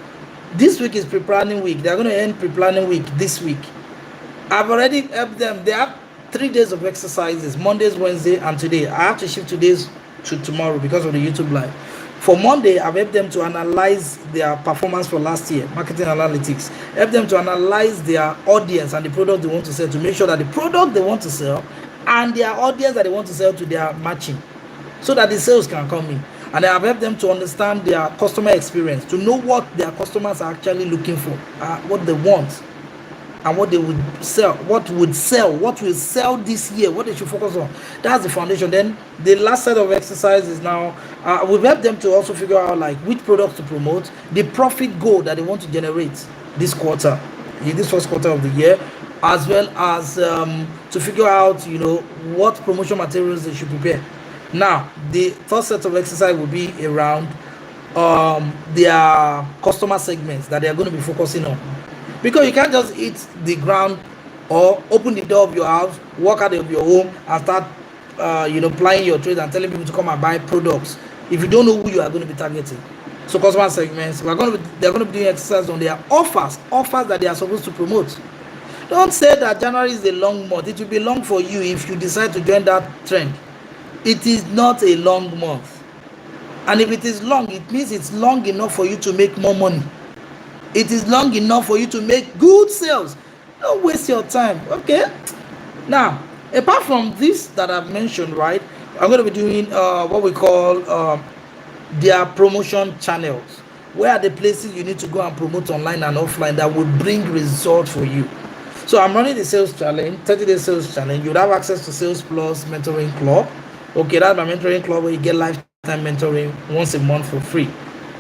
This week is pre-planning week. They're going to end pre-planning week this week. I've already helped them. They have 3 days of exercises, Mondays, Wednesday, and today. I have to shift today's to tomorrow because of the YouTube live. For Monday, I've helped them to analyze their performance for last year, marketing analytics. Help them to analyze their audience and the product they want to sell, to make sure that the product they want to sell and their audience that they want to sell to, they are matching, so that the sales can come in. And I've helped them to understand their customer experience, to know what their customers are actually looking for, what they want, and what they would sell, what will sell this year, what they should focus on. That's the foundation. Then the last set of exercises now, we've helped them to also figure out like which products to promote, the profit goal that they want to generate this quarter, in this first quarter of the year, as well as to figure out, you know, what promotion materials they should prepare. Now, the first set of exercise will be around their customer segments that they are going to be focusing on. Because you can't just hit the ground or open the door of your house, walk out of your home, and start, plying your trade and telling people to come and buy products if you don't know who you are going to be targeting. So customer segments, they're going to be doing exercise on their offers that they are supposed to promote. Don't say that January is a long month. It will be long for you if you decide to join that trend. It is not a long month. And if it is long, it means it's long enough for you to make more money. It is long enough for you to make good sales. Don't waste your time, okay? Now, apart from this that I've mentioned, right, I'm going to be doing what we call their promotion channels. Where are the places you need to go and promote online and offline that will bring results for you? So I'm running the sales challenge, 30-day sales challenge. You'll have access to Sales Plus Mentoring Club. Okay, that's my mentoring club where you get lifetime mentoring once a month for free.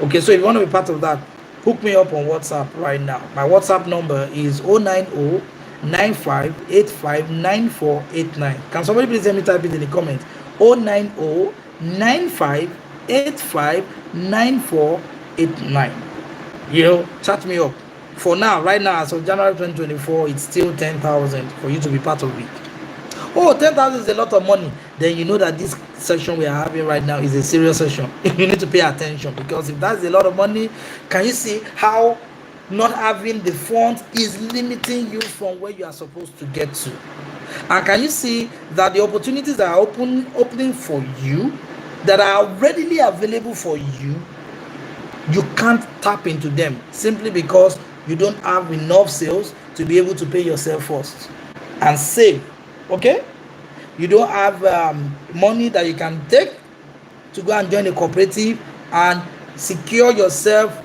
Okay, so if you want to be part of that, hook me up on WhatsApp right now. My WhatsApp number is 090-9585-9489. Can somebody please let me type it in the comments? 090-9585-9489. You know, chat me up. For now, right now, as of January 2024, it's still 10,000 for you to be part of it. Oh, 10,000 is a lot of money. Then you know that this session we are having right now is a serious session. You need to pay attention, because if that's a lot of money, can you see how not having the funds is limiting you from where you are supposed to get to? And can you see that the opportunities that are opening for you, that are readily available for you, you can't tap into them simply because you don't have enough sales to be able to pay yourself first and save. Okay, you don't have money that you can take to go and join a cooperative and secure yourself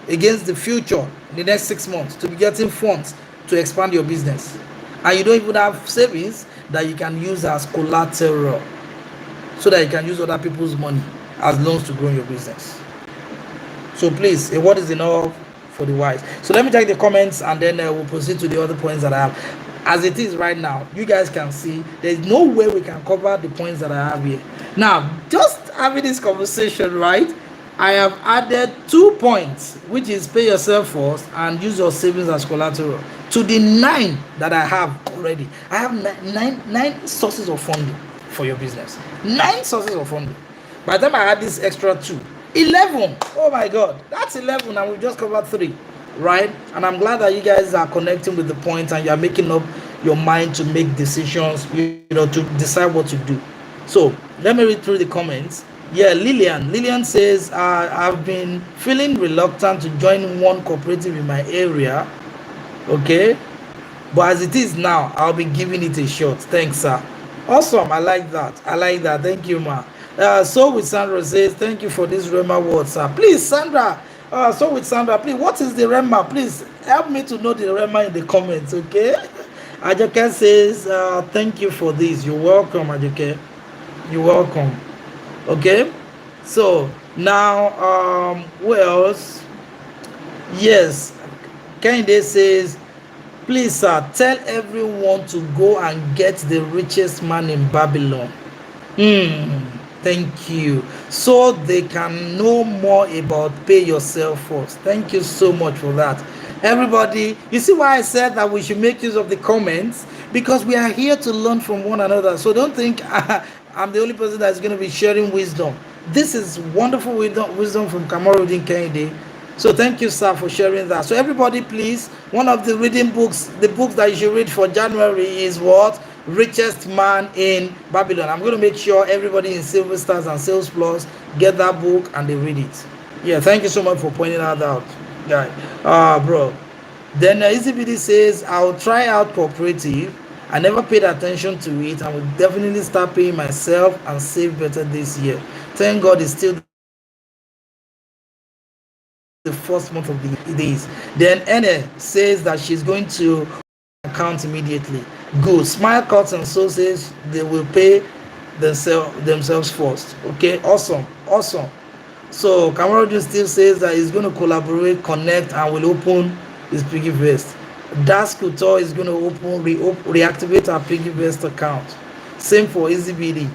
against the future in the next 6 months to be getting funds to expand your business, and you don't even have savings that you can use as collateral so that you can use other people's money as loans to grow your business. So please, a word is enough for the wise. So let me check the comments, and then we'll proceed to the other points that I have. As it is right now, you guys can see there's no way we can cover the points that I have here. Now, just having this conversation, right, I have added 2 points, which is pay yourself first and use your savings as collateral, to the 9 that I have already. I have nine sources of funding for your business. 9 sources of funding. By the time I add this extra 2, 11. Oh my God, that's 11, and we've just covered 3. Right? And I'm glad that you guys are connecting with the points and you're making up your mind to make decisions, you know, to decide what to do. So let me read through the comments. Yeah, Lillian says, I've been feeling reluctant to join one cooperative in my area. Okay, but as it is now, I'll be giving it a shot. Thanks, sir. Awesome. I like that. Thank you, ma. So with Sandra says, thank you for this Rema word, sir. Please, Sandra. So with Sandra, please, what is the Rema? Please help me to know the Rema in the comments, okay? Ajoke says, thank you for this. You're welcome, Ajoke. You're welcome. Okay? So, now, who else? Yes. Kende says, please, sir, tell everyone to go and get the richest man in Babylon. Thank you. So they can know more about pay yourself first. Thank you so much for that. Everybody, you see why I said that we should make use of the comments? Because we are here to learn from one another. So don't think I'm the only person that's going to be sharing wisdom. This is wonderful wisdom from Kamarudin Kennedy. So thank you, sir, for sharing that. So everybody, please, one of the reading books, the books that you should read for January is what? Richest Man in Babylon. I'm going to make sure everybody in Silver Stars and Sales Plus get that book and they read it. Yeah, thank you so much for pointing that out, guy. Bro. Then EasyBD says, I'll try out cooperative. I never paid attention to it. I will definitely start paying myself and save better this year. Thank God it's still the first month of the days. Then Ene says that she's going to account immediately. Good. Smile Cuts and So says they will pay themselves first. Okay, awesome. So Cameron still says that he's going to collaborate, connect, and will open his PiggyVest. Das Couture is going to reactivate our PiggyVest account. Same for EasyBD.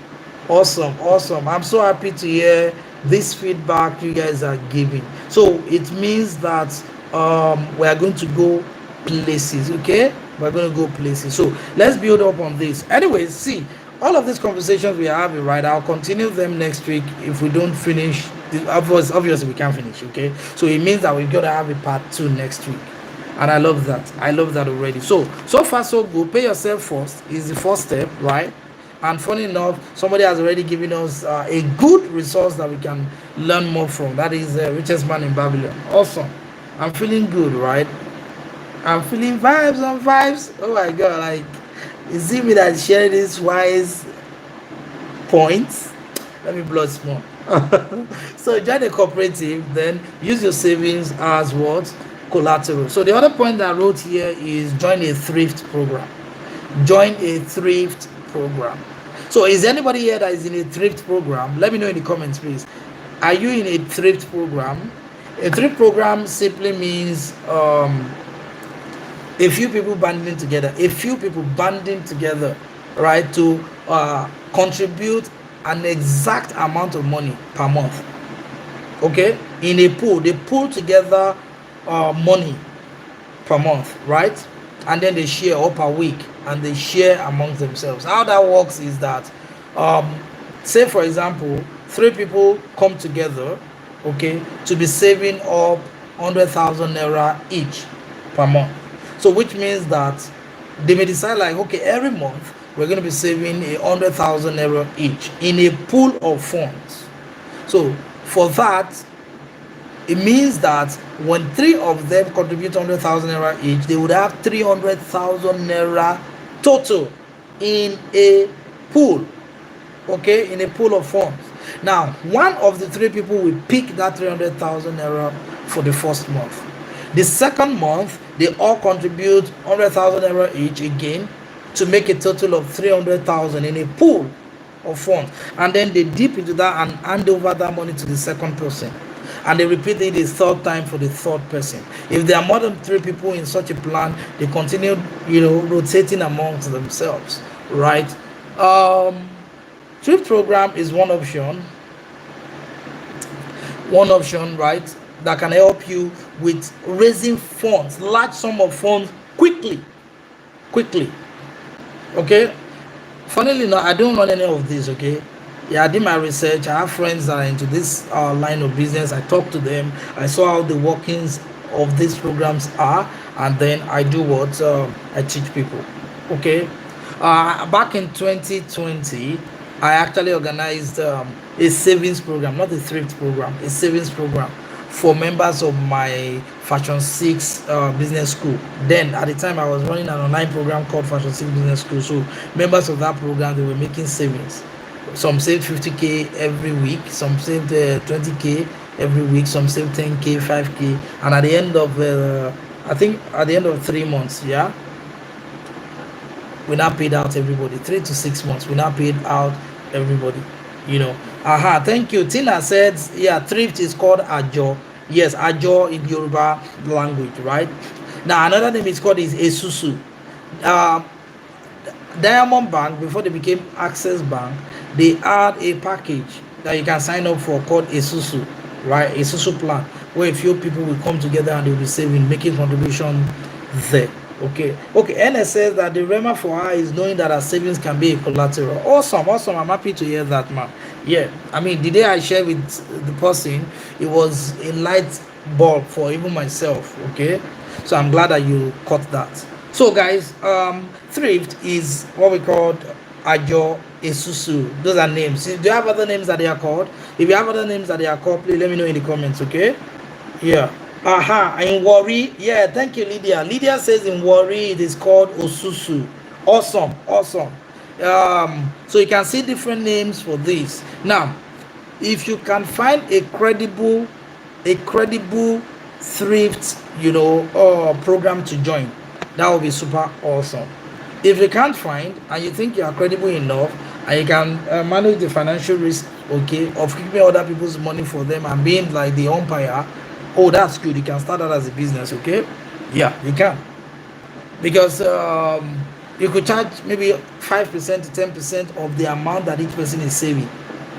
Awesome. I'm so happy to hear this feedback you guys are giving. So it means that we are going to go places. Okay, we're going to go places. So let's build up on this. Anyways, see, all of these conversations we are having, right, I'll continue them next week if we don't finish. Obviously we can't finish. Okay, so it means that we're going to have a part 2 next week, and I love that already. So far so good. Pay yourself first is the first step, right? And funny enough, somebody has already given us a good resource that we can learn more from. That is Richest Man in Babylon. Awesome. I'm feeling good, right? I'm feeling vibes on vibes. Oh my God, like, is it me that shared these wise points? Let me blow small. So join the cooperative, then use your savings as what? Collateral. So the other point that I wrote here is join a thrift program. Join a thrift program. So is anybody here that is in a thrift program? Let me know in the comments, please. Are you in a thrift program? A thrift program simply means a few people banding together, right, to contribute an exact amount of money per month. Okay, in a pool, they pull together money per month, right? And then they share up per week, and they share amongst themselves. How that works is that, say for example, 3 people come together, okay, to be saving up 100,000 naira each per month. So which means that they may decide, like, okay, every month we're going to be saving 100,000 naira each in a pool of funds. So for that, it means that when 3 of them contribute 100,000 naira each, they would have 300,000 naira total in a pool. Okay, in a pool of funds. Now, one of the 3 people will pick that 300,000 naira for the first month. The second month, they all contribute 100,000 naira each again to make a total of 300,000 in a pool of funds. And then they dip into that and hand over that money to the second person. And they repeat it a third time for the third person. If there are more than 3 people in such a plan, they continue, rotating amongst themselves, right? Thrift program is one option, right, that can help you with raising funds, large sum of funds quickly. Okay, funnily enough, I don't run any of this. Okay, yeah, I did my research. I have friends that are into this line of business. I talked to them. I saw how the workings of these programs are, and then I do what I teach people. Okay, back in 2020, I actually organized a savings program, not a thrift program, a savings program for members of my Fashion 6 business school. Then at the time I was running an online program called Fashion 6 Business School. So members of that program, they were making savings. Some saved 50k every week, some saved 20k every week, some saved 10k, 5k, and at the end of I think at the end of 3 months, yeah, we now paid out everybody. 3 to 6 months, we now paid out everybody. Thank you. Tina said, yeah, thrift is called ajo. Yes, ajo in Yoruba language, right? Now another name is called esusu. Diamond Bank, before they became Access Bank, they had a package that you can sign up for called esusu, right? Esusu plan, where a few people will come together and they'll be saving, making contribution there. Okay. NS says that the rema for her is knowing that her savings can be a collateral. Awesome. I'm happy to hear that, man. Yeah, I mean, the day I shared with the person, it was a light bulb for even myself. Okay, so I'm glad that you caught that. So guys, thrift is what we call Ajo, Esusu. Those are names. Do you have other names that they are called? If you have other names that they are called, please let me know in the comments, okay? Yeah. Aha, in Warri, yeah, thank you, Lydia. Lydia says in Warri it is called Osusu. Awesome, awesome. So you can see different names for this. Now, if you can find a credible thrift, program to join, that will be super awesome. If you can't find and you think you are credible enough and you can manage the financial risk, okay, of keeping other people's money for them and being like the umpire, oh, that's good. You can start that as a business, okay? Yeah, you can. Because you could charge maybe 5% to 10% of the amount that each person is saving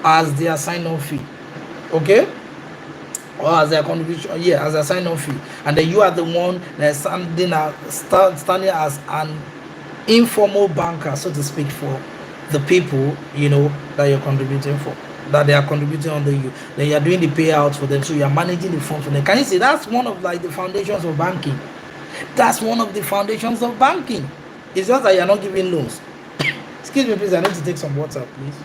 as their sign-on fee, okay? Or as their contribution, yeah, as a sign-on fee. And then you are the one that's standing as an informal banker, so to speak, for the people, that you're contributing for, that they are contributing under you. Then you're doing the payouts for them, so you're managing the funds for them. Can you see that's one of like the foundations of banking? That's one of the foundations of banking. It's just that you're not giving loans. Excuse me, please. I need to take some water, please.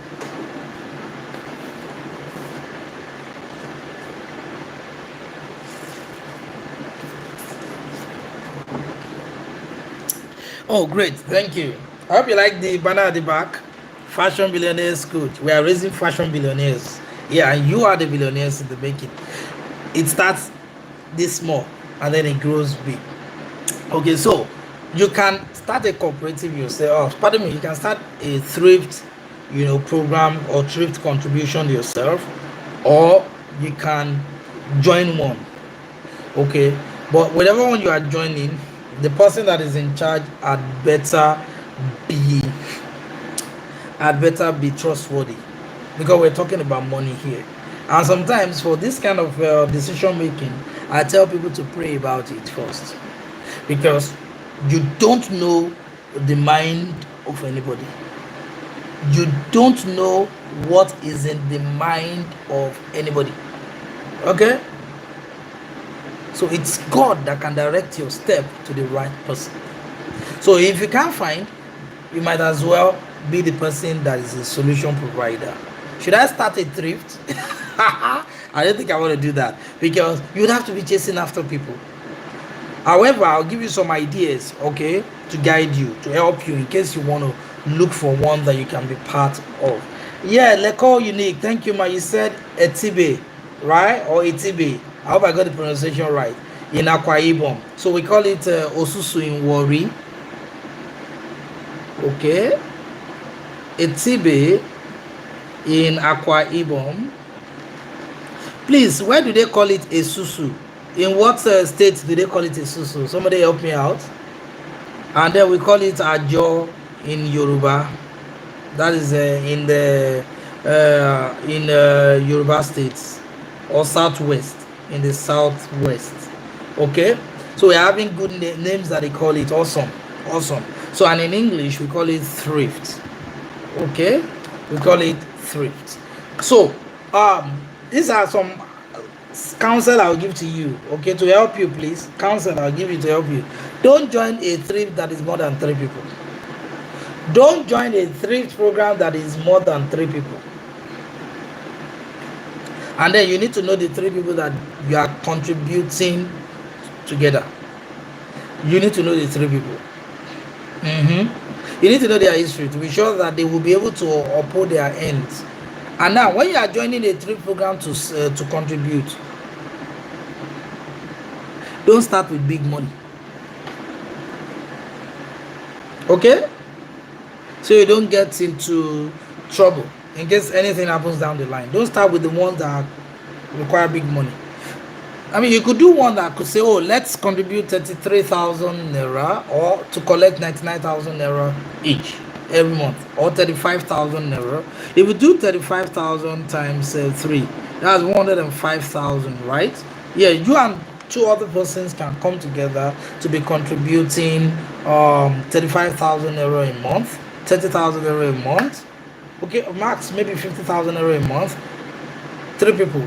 Oh, great. Thank you. I hope you like the banner at the back. Fashion Billionaires Coach. We are raising fashion billionaires. Yeah, and you are the billionaires in the making. It starts this small and then it grows big. Okay, so you can start a cooperative yourself. Pardon me, you can start a thrift, program or thrift contribution yourself, or you can join one. Okay, but whatever one you are joining, the person that is in charge had better be trustworthy, because we're talking about money here. And sometimes for this kind of decision making, I tell people to pray about it first, because you don't know the mind of anybody. You don't know what is in the mind of anybody. Okay, so it's God that can direct your step to the right person. So if you can't find, you might as well be the person that is a solution provider. Should I start a thrift? I don't think I want to do that, because you'd have to be chasing after people. However, I'll give you some ideas, okay, to guide you, to help you in case you want to look for one that you can be part of. Yeah, Leko Unique. Thank you, ma. You said Etibe, right? Or Etibe. I hope I got the pronunciation right. In Akwa Ibom. So we call it Osusu in Warri. Okay. Etibe in Akwa Ibom. Please, where do they call it Esusu? In what state do they call it Esusu? Somebody help me out. And then we call it Ajo in Yoruba. That is in the Yoruba states, or Southwest, in the Southwest. Okay, so we're having good names that they call it. Awesome. So, and in English we call it thrift. Okay, we call it thrift. So these are some counsel I'll give to you, okay, to help you. Please, counsel I'll give you to help you. Don't join a thrift that is more than 3 people. Don't join a thrift program that is more than 3 people. And then you need to know the 3 people that you are contributing together. You need to know the 3 people. You need to know their history to be sure that they will be able to uphold their ends. And now, when you are joining a thrift program to contribute, don't start with big money. Okay? So you don't get into trouble in case anything happens down the line. Don't start with the ones that require big money. I mean, you could do one that could say, oh, let's contribute 33,000 naira, or to collect 99,000 naira each every month, or 35,000 naira. If you do 35,000 times 3, that's 105,000, right? Yeah, you and 2 other persons can come together to be contributing 35,000 naira a month, 30,000 naira a month. Okay, max maybe 50,000 naira a month. 3 people,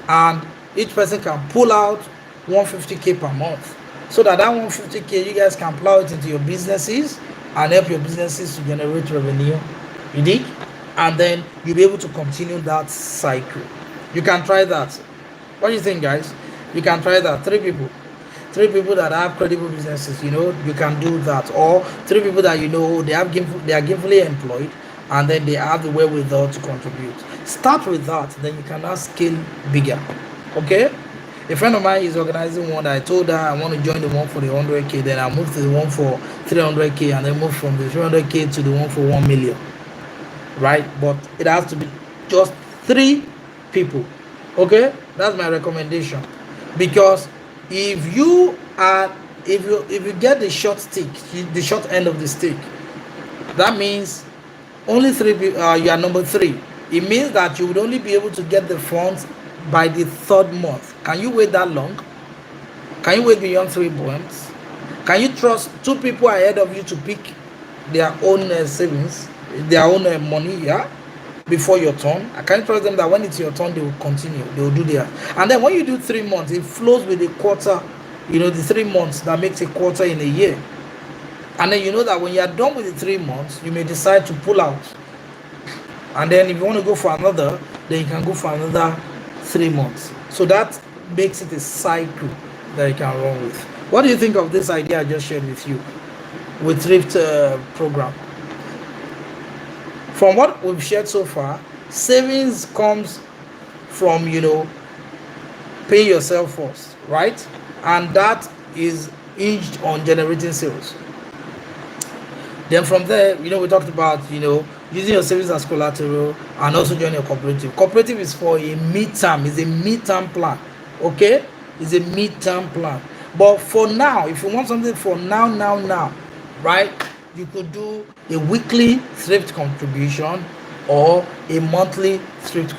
and each person can pull out 150k per month. so that 150K you guys can plow it into your businesses and help your businesses to generate revenue. You dig? And then you'll be able to continue that cycle. You can try that. What do you think, guys? You can try that. Three people that have credible businesses, you can do that. Or three people that they are gainfully employed, and then they have the wherewithal to contribute. Start with that, then you can now scale bigger. Okay? A friend of mine is organizing one. I told her I want to join the one for the 100K, then I moved to the one for 300K, and then move from the 300K to the one for 1 million. Right? But it has to be just 3 people. Okay? That's my recommendation. Because if you get the short stick, the short end of the stick, that means only 3 people. You are number 3. It means that you would only be able to get the funds by the 3rd month. Can you wait that long? Can you wait beyond 3 months? Can you trust 2 people ahead of you to pick their own savings, their own money, yeah, before your turn? I can trust them that when it's your turn, they will continue. They will do their. And then when you do 3 months, it flows with a quarter. The 3 months that makes a quarter in a year. And then that when you are done with the 3 months, you may decide to pull out. And then if you want to go for another, then you can go for another 3 months. So that makes it a cycle that you can run with. What do you think of this idea I just shared with you with Thrift program? From what we've shared so far, savings comes from paying yourself first, right? And that is hinged on generating sales. Then from there, we talked about using your savings as collateral and also joining a cooperative. Cooperative is for a midterm. It's a midterm plan. Okay? It's a midterm plan. But for now, if you want something for now, right? You could do a weekly thrift contribution or a monthly thrift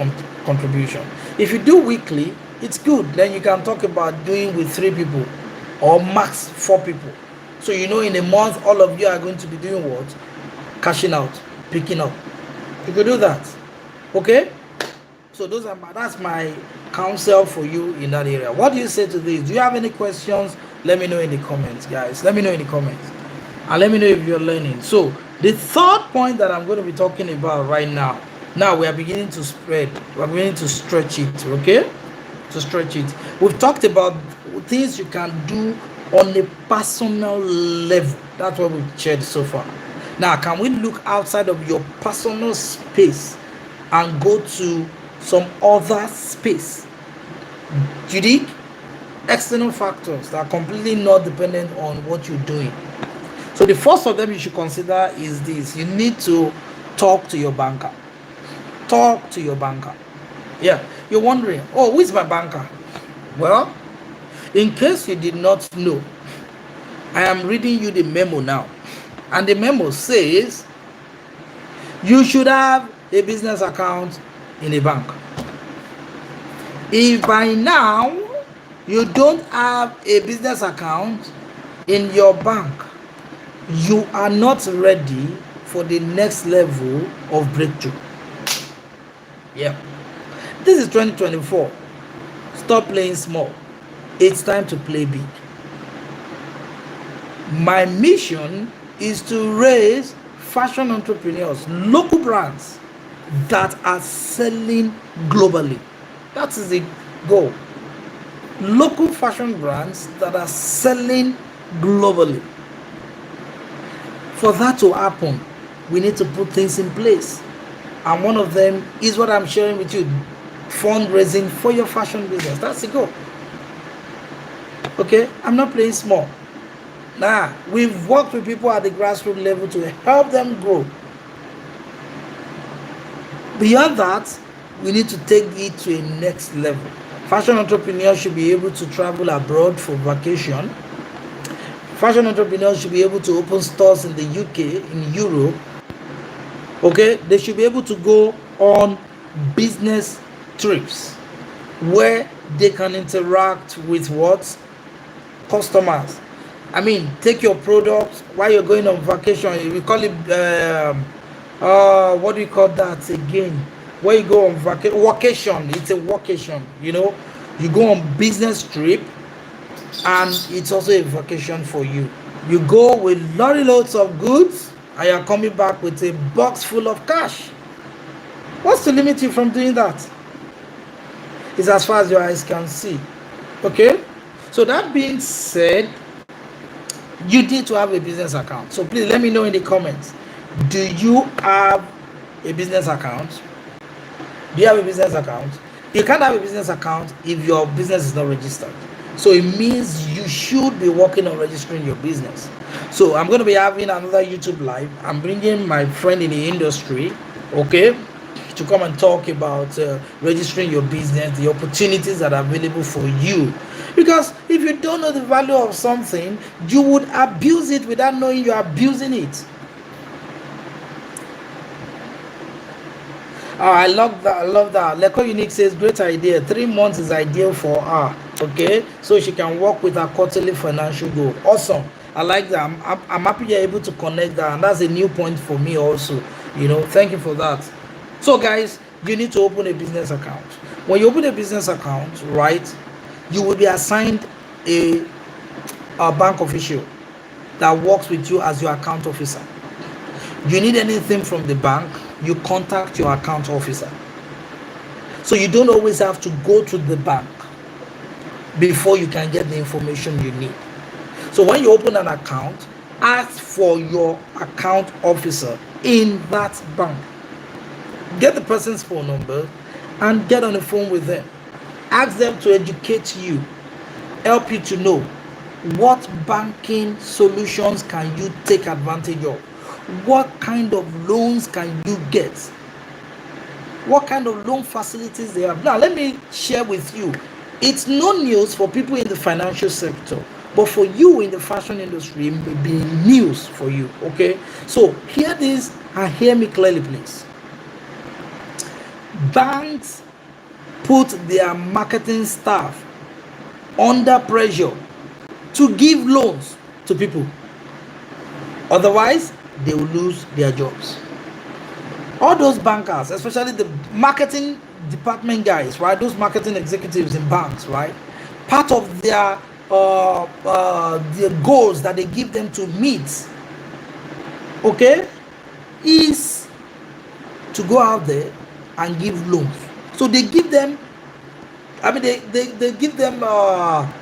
contribution. If you do weekly, it's good. Then you can talk about doing with 3 people or max 4 people. So in a month, all of you are going to be doing what? Cashing out, picking up. You could do that. Okay? So that's my counsel for you in that area. What do you say to this? Do you have any questions? Let me know in the comments, guys. Let me know in the comments. And let me know if you're learning. So the 3rd point that I'm going to be talking about right now. Now we are beginning to spread. We're beginning to stretch it. Okay? To stretch it. We've talked about things you can do on a personal level. That's what we've shared so far. Now, can we look outside of your personal space and go to some other space? Unique external factors that are completely not dependent on what you're doing. So the first of them you should consider is this. You need to talk to your banker. Talk to your banker. Yeah, you're wondering, oh, who is my banker? Well, in case you did not know, I am reading you the memo now. And the memo says you should have a business account in a bank. If by now you don't have a business account in your bank, you are not ready for the next level of breakthrough. Yeah. This is 2024. Stop playing small. It's time to play big. My mission is to raise fashion entrepreneurs, local brands that are selling globally. That is the goal. Local fashion brands that are selling globally. For that to happen, we need to put things in place. And one of them is what I'm sharing with you. Fundraising for your fashion business. That's the goal. Okay? I'm not playing small. Nah, we've worked with people at the grassroots level to help them grow. Beyond that, we need to take it to a next level. Fashion entrepreneurs should be able to travel abroad for vacation. Fashion entrepreneurs should be able to open stores in the UK, in Europe. Okay, they should be able to go on business trips where they can interact with what? Customers. I mean, take your products while you're going on vacation. We call it, what do you call that again? Where you go on vacation. It's a vacation, you know. You go on business trip and it's also a vacation for you. You go with lorry loads of goods and you're coming back with a box full of cash. What's to limit you from doing that? It's as far as your eyes can see. Okay? So that being said, you need to have a business account. So please let me know in the comments. Do you have a business account? Do you have a business account? You can't have a business account if your business is not registered. So it means you should be working on registering your business. So I'm going to be having another YouTube live. I'm bringing my friend in the industry, okay, to come and talk about registering your business, the opportunities that are available for you. Because if you don't know the value of something, you would abuse it without knowing you're abusing it. Oh, I love that. I love that. Leko Unique says, great idea. 3 months is ideal for her. Okay, so she can work with her quarterly financial goal. Awesome. I like that. I'm happy you're able to connect that, and that's a new point for me also. Thank you for that. So, guys, you need to open a business account. When you open a business account, right, you will be assigned a bank official that works with you as your account officer. You need anything from the bank, you contact your account officer. So you don't always have to go to the bank before you can get the information you need. So when you open an account, ask for your account officer in that bank. Get the person's phone number and get on the phone with them. Ask them to educate you, help you to know what banking solutions can you take advantage of. What kind of loans can you get? What kind of loan facilities they have? Now, let me share with you. It's no news for people in the financial sector, but for you in the fashion industry, it may be news for you, okay? So, hear this and hear me clearly, please. Banks put their marketing staff under pressure to give loans to people. Otherwise, they will lose their jobs. All those bankers, especially the marketing department guys, right? Those marketing executives in banks, right? Part of their goals that they give them to meet, okay, is to go out there and give loans. So they give them, they give them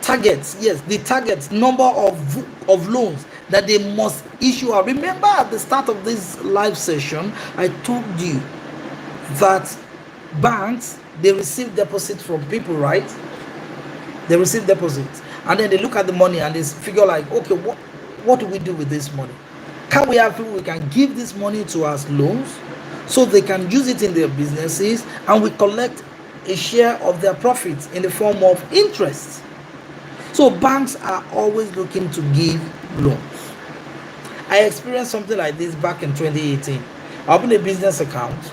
targets. Yes, the targets, number of loans that they must issue out. Remember at the start of this live session, I told you that banks, they receive deposits from people, right? They receive deposits, and then they look at the money and they figure like, okay, what do we do with this money? Can we have people we can give this money to as loans so they can use it in their businesses, and we collect a share of their profits in the form of interest. So banks are always looking to give loans. I experienced something like this back in 2018. I opened a business account,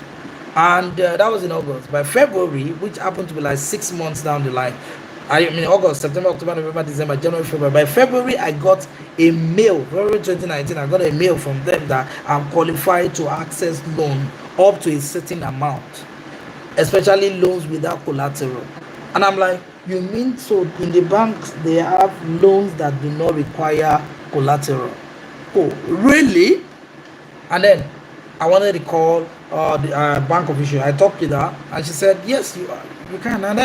and that was in August. By February, which happened to be like 6 months down the line, August, September, October, November, December, January, February. By February, I got a mail. February 2019, I got a mail from them that I'm qualified to access loan up to a certain amount, especially loans without collateral. And I'm like, you mean so in the banks they have loans that do not require collateral? Oh, really? And then I wanted to call the bank official. I talked to her, and she said, yes, you can. And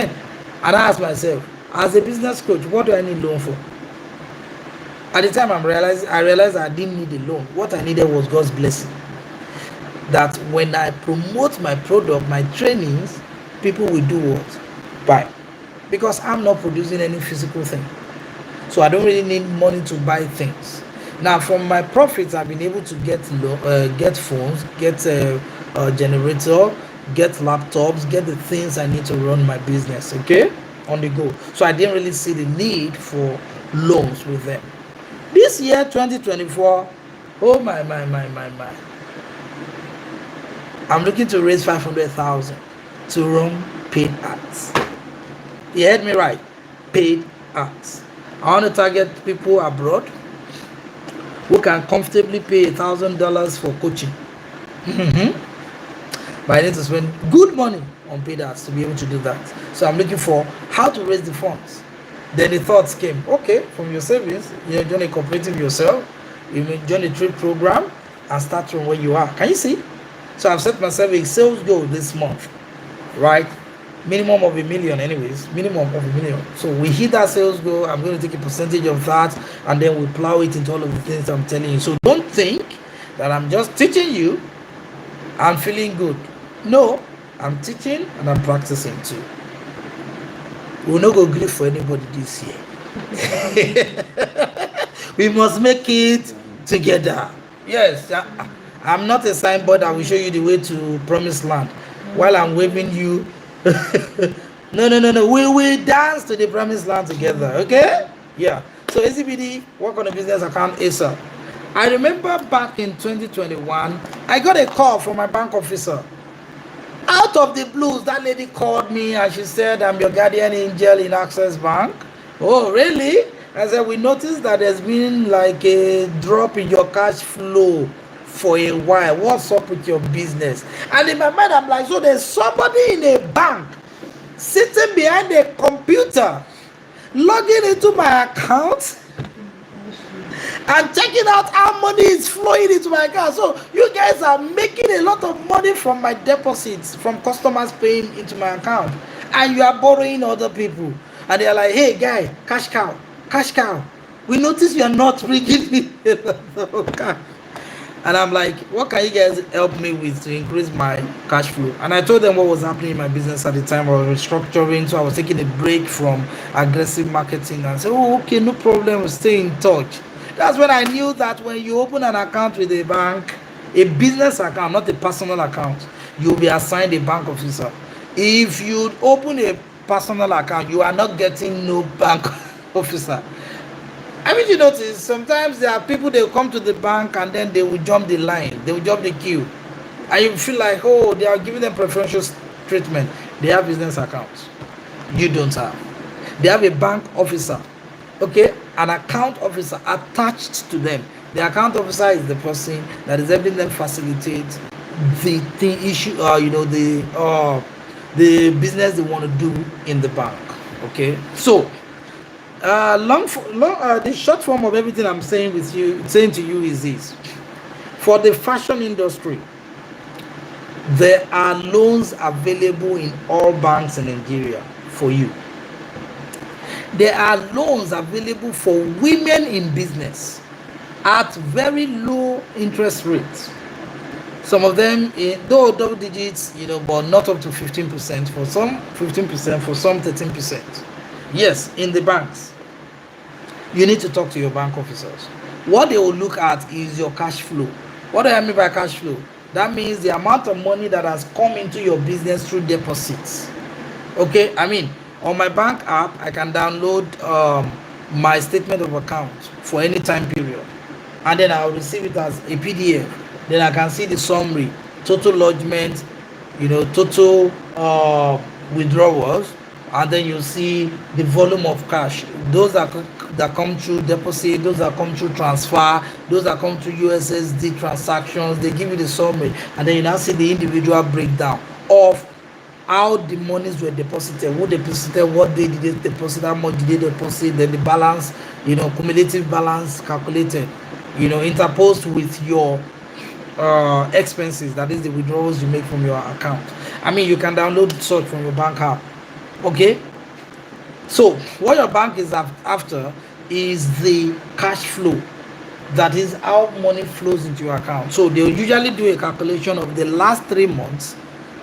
I asked myself, as a business coach, what do I need loan for? At the time, I realized I didn't need a loan. What I needed was God's blessing. That when I promote my product, my trainings, people will do what? Buy. Because I'm not producing any physical thing. So I don't really need money to buy things. Now, from my profits, I've been able to get phones, get a generator, get laptops, get the things I need to run my business, okay, on the go. So I didn't really see the need for loans with them. This year, 2024, oh my. I'm looking to raise 500,000 to run paid ads. You heard me right, paid ads. I want to target people abroad who can comfortably pay $1,000 for coaching. But I need to spend good money on paid ads to be able to do that. So I'm looking for how to raise the funds. Then the thoughts came, okay, from your savings, you join a cooperative yourself, you may join a trade program and start from where you are. Can you see? So I've set myself a sales goal this month, right? Minimum of 1 million, anyways, minimum of 1 million. So we hit that sales goal. I'm going to take a percentage of that and then we plow it into all of the things I'm telling you. So don't think that I'm just teaching you, I'm feeling good. No, I'm teaching and I'm practicing too. We'll not go grief for anybody this year. We must make it together. Yes, I'm not a signboard that will show you the way to promised land while I'm waving you. No. We will dance to the promised land together. Okay? Yeah. So ACBD, work on a business account ASAP. I remember back in 2021, I got a call from my bank officer. Out of the blues, that lady called me and she said, I'm your guardian angel in Access Bank. Oh, really? I said, we noticed that there's been like a drop in your cash flow for a while. What's up with your business? And in my mind, I'm like, so there's somebody in a bank sitting behind a computer, logging into my account and checking out how money is flowing into my account. So you guys are making a lot of money from my deposits, from customers paying into my account, and you are borrowing other people. And they're like, hey guy, cash cow, we notice you're not bringing me a lot of cash. And I'm like, what can you guys help me with to increase my cash flow? And I told them what was happening in my business at the time. I was restructuring, so I was taking a break from aggressive marketing. And I said, oh, okay, no problem, we'll stay in touch. That's when I knew that when you open an account with a bank, a business account, not a personal account, you'll be assigned a bank officer. If you open a personal account, you are not getting no bank officer. I mean, you notice sometimes there are people, they will come to the bank and then they will jump the line, they will jump the queue, and you feel like, oh, they are giving them preferential treatment. They have business accounts, you don't have. They have a bank officer, okay, an account officer attached to them. The account officer is the person that is helping them facilitate the issue, the business they want to do in the bank. Okay, so the short form of everything I'm saying to you is this: for the fashion industry, there are loans available in all banks in Nigeria for you. There are loans available for women in business at very low interest rates. Some of them, though double digits, but not up to 15%. For some, 15%. For some, 13%. Yes, in the banks. You need to talk to your bank officers. What they will look at is your cash flow. What do I mean by cash flow? That means the amount of money that has come into your business through deposits. Okay, I mean, on my bank app, I can download my statement of account for any time period, and then I'll receive it as a PDF. Then I can see the summary, total lodgement, total withdrawals, and then you see the volume of cash. Those that come through deposit, those that come through transfer, those that come through USSD transactions. They give you the summary, and then you now see the individual breakdown of how the monies were deposited, who deposited, what they did they deposit, how much did they deposit, then the balance, cumulative balance calculated, interposed with your expenses, that is the withdrawals you make from your account. I mean, you can download such from your bank app. Okay, so what your bank is after is the cash flow. That is how money flows into your account. So they'll usually do a calculation of the last 3 months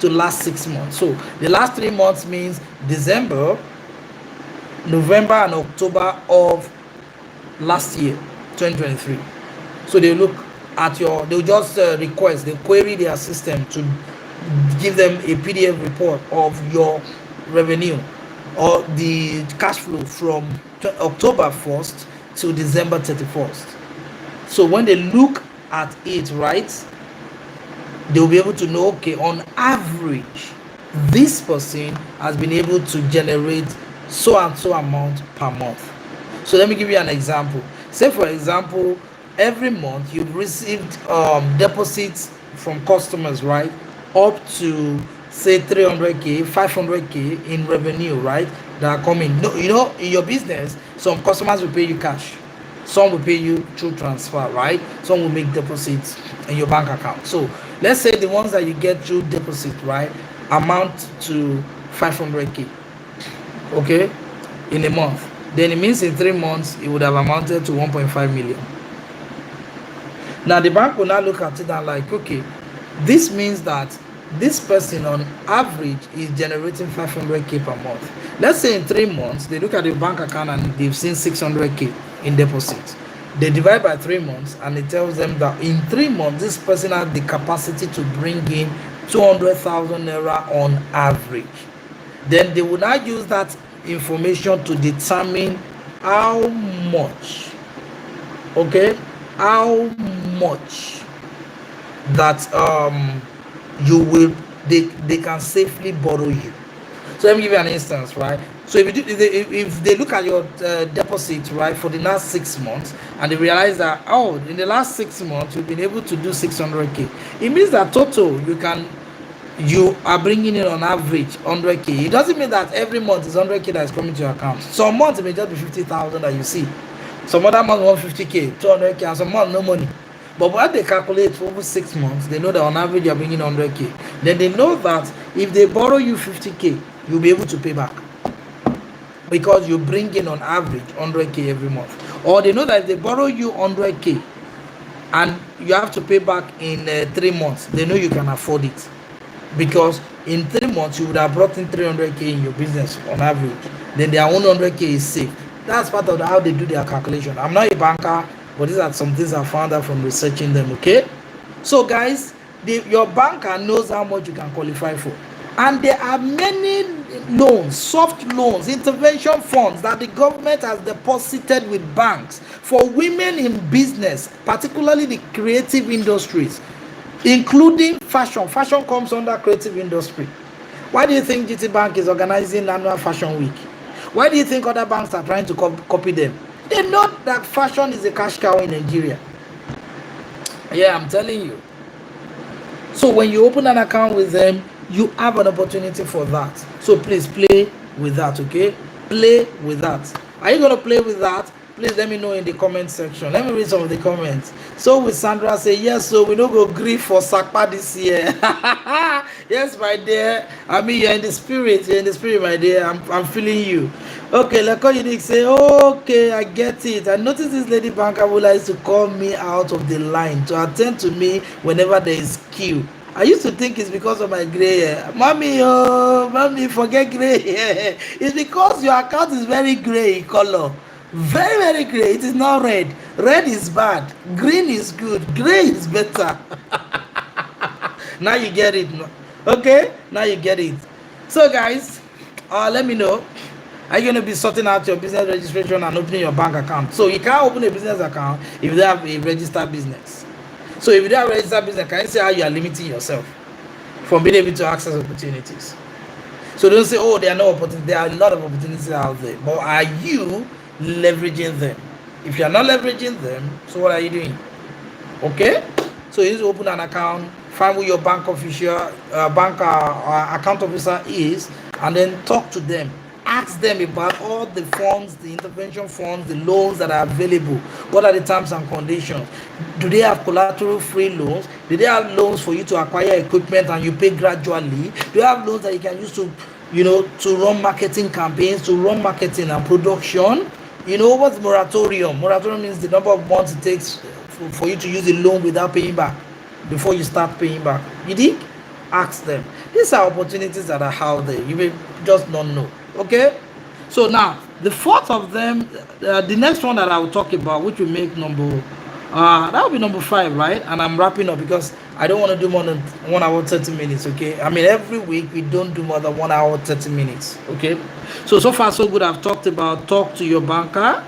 to last 6 months. So the last 3 months means December, November, and October of last year, 2023. So they look at they'll just request, they query their system to give them a PDF report of your revenue or the cash flow from October 1st to December 31st. So when they look at it, right, they'll be able to know, okay, on average, this person has been able to generate so and so amount per month. So let me give you an example. Say, for example, every month you've received deposits from customers, right, up to say 300k, 500k in revenue, right? That are coming. No, you know, in your business, some customers will pay you cash, some will pay you through transfer, right? Some will make deposits in your bank account. So let's say the ones that you get through deposit, right, amount to 500k, okay, in a month. Then it means in 3 months it would have amounted to 1.5 million. Now the bank will now look at it and like, okay, this means that this person on average is generating 500k per month. Let's say in 3 months they look at the bank account and they've seen 600k in deposits. They divide by 3 months and it tells them that in 3 months this person has the capacity to bring in 200,000 naira on average. Then they will now use that information to determine how much, okay, how much that you will they can safely borrow you. So let me give you an instance, right? So if they look at your deposit, right, for the last 6 months and they realize that, oh, in the last 6 months you've been able to do 600k, it means that total you are bringing in on average 100k. It doesn't mean that every month is 100k that is coming to your account. Some months it may just be 50,000 that you see. Some other months 150k, 200k, and some months no money. But when they calculate for over 6 months, they know that on average you're bringing 100k. Then they know that if they borrow you 50k, you'll be able to pay back, because you bring in on average 100k every month. Or they know that if they borrow you 100k and you have to pay back in 3 months, they know you can afford it, because in 3 months you would have brought in 300k in your business on average. Then their own 100k is safe. That's part of how they do their calculation. I'm not a banker, but these are some things I found out from researching them. Okay, so guys, your banker knows how much you can qualify for, and there are many loans, soft loans, intervention funds that the government has deposited with banks for women in business, particularly the creative industries, including fashion. Fashion comes under creative industry. Why do you think GT Bank is organizing annual fashion week? Why do you think other banks are trying to copy them? They know that fashion is a cash cow in Nigeria. Yeah, I'm telling you. So when you open an account with them, you have an opportunity for that. So please play with that, okay? Play with that. Are you going to play with that? Please let me know in the comment section. Let me read some of the comments. So with Sandra say, yes, so we don't go grief for Sakpa this year. Yes, my dear. I mean, you're in the spirit. You're in the spirit, my dear. I'm feeling you. Okay, Leko Unique say, okay, I get it. I noticed this lady banker would like to call me out of the line to attend to me whenever there is queue. I used to think it's because of my gray hair. Mommy, oh, mommy, forget gray hair. It's because your account is very gray in color. Very, very gray. It is not red. Red is bad. Green is good. Gray is better. Now you get it. Okay? Now you get it. So, guys, let me know. Are you going to be sorting out your business registration and opening your bank account? So, you can't open a business account if you don't have a registered business. So, if you don't have a registered business, can you see how you are limiting yourself from being able to access opportunities? So, don't say, oh, there are no opportunities. There are a lot of opportunities out there. But are you leveraging them? If you are not leveraging them, so what are you doing? Okay, so you need to open an account, find who your bank official account officer is, and then talk to them. Ask them about all the funds, the intervention funds, the loans that are available. What are the terms and conditions? Do they have collateral free loans? Do they have loans for you to acquire equipment and you pay gradually? Do you have loans that you can use to, to run marketing campaigns, to run marketing and production? What's moratorium? Moratorium means the number of months it takes for you to use a loan without paying back before you start paying back. You did? Ask them. These are opportunities that are out there. You may just not know. Okay? So now, the fourth of them, the next one that I will talk about, which will make that will be number 5, right? And I'm wrapping up because I don't want to do more than 1 hour 30 minutes, okay? I mean, every week we don't do more than 1 hour 30 minutes, okay? So far so good. I've talked about talk to your banker.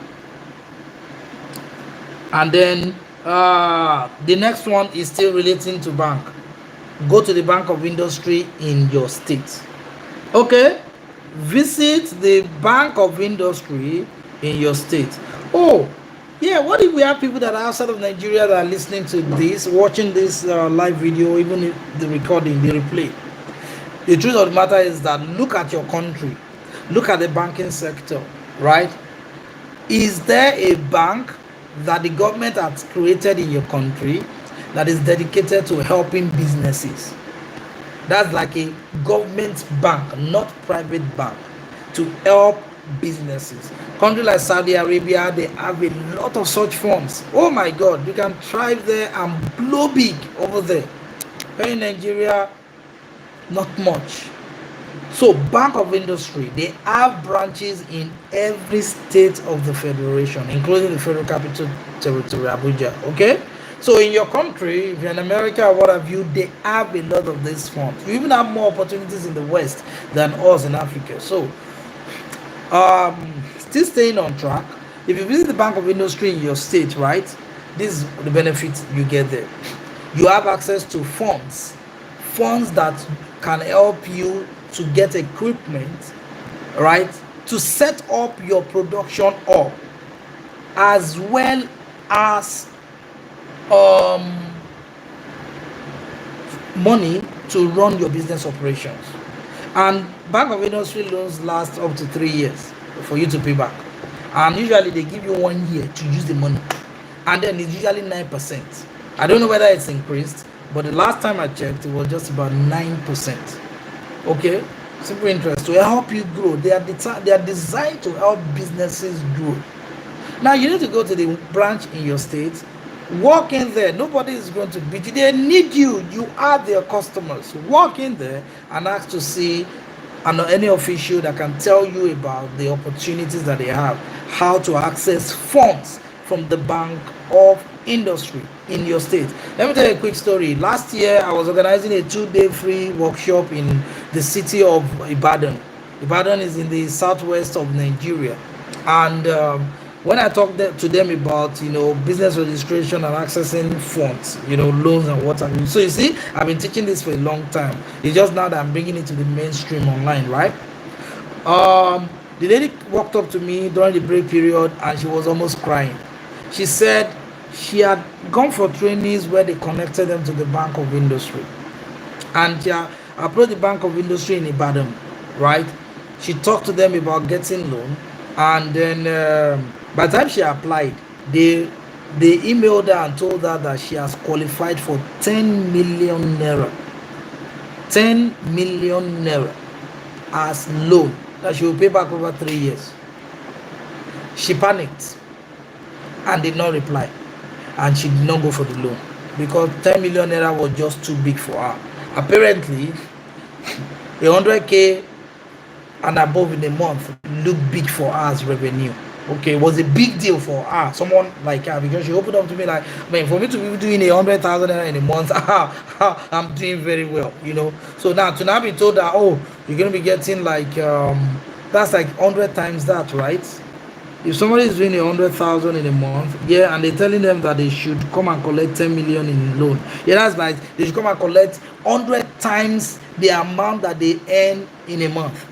And then the next one is still relating to bank. Go to the Bank of Industry in your state. Okay? Visit the Bank of Industry in your state. Oh, yeah, what if we have people that are outside of Nigeria that are listening to this, watching this live video, even the recording, the replay? The truth of the matter is that look at your country, look at the banking sector, right? Is there a bank that the government has created in your country that is dedicated to helping businesses? That's like a government bank, not private bank, to help businesses. Countries like Saudi Arabia, they have a lot of such funds. Oh my God, you can thrive there and blow big over there. But in Nigeria, not much. So Bank of Industry, they have branches in every state of the federation, including the Federal Capital Territory, Abuja. Okay? So in your country, if you're in America or what have you, they have a lot of these funds. You even have more opportunities in the West than us in Africa. So still staying on track. If you visit the Bank of Industry in your state, right? This is the benefit you get there. You have access to funds that can help you to get equipment, right, to set up your production up, as well as money to run your business operations. And Bank of Industry loans last up to 3 years for you to pay back, and usually they give you 1 year to use the money, and then it's usually 9%. I don't know whether it's increased, but the last time I checked, it was just about 9%. Okay, simple interest to help you grow. They are designed to help businesses grow. Now you need to go to the branch in your state, walk in there. Nobody is going to beat you. They need you. You are their customers. Walk in there and ask to see any official that can tell you about the opportunities that they have, how to access funds from the Bank of Industry in your state. Let me tell you a quick story. Last year, I was organizing a 2-day free workshop in the city of Ibadan. Ibadan is in the southwest of Nigeria, and when I talked to them about business registration and accessing funds, loans and what have you. So you see, I've been teaching this for a long time. It's just now that I'm bringing it to the mainstream online, right? The lady walked up to me during the break period and she was almost crying. She said she had gone for trainings where they connected them to the Bank of Industry, and she approached the Bank of Industry in Ibadan, right? She talked to them about getting loan, and then by the time she applied, they emailed her and told her that she has qualified for 10 million naira. 10 million naira as loan that she will pay back over 3 years. She panicked and did not reply, and she did not go for the loan because 10 million naira was just too big for her. Apparently 100k and above in a month looked big for her as revenue. Okay, it was a big deal for her, someone like her, because she opened up to me like, man, for me to be doing 100,000 in a month, I'm doing very well, So now to now be told that, oh, you're gonna be getting like that's like 100 times that, right? If somebody is doing 100,000 in a month, yeah, and they're telling them that they should come and collect 10 million in loan, yeah, that's like they should come and collect 100 times the amount that they earn in a month.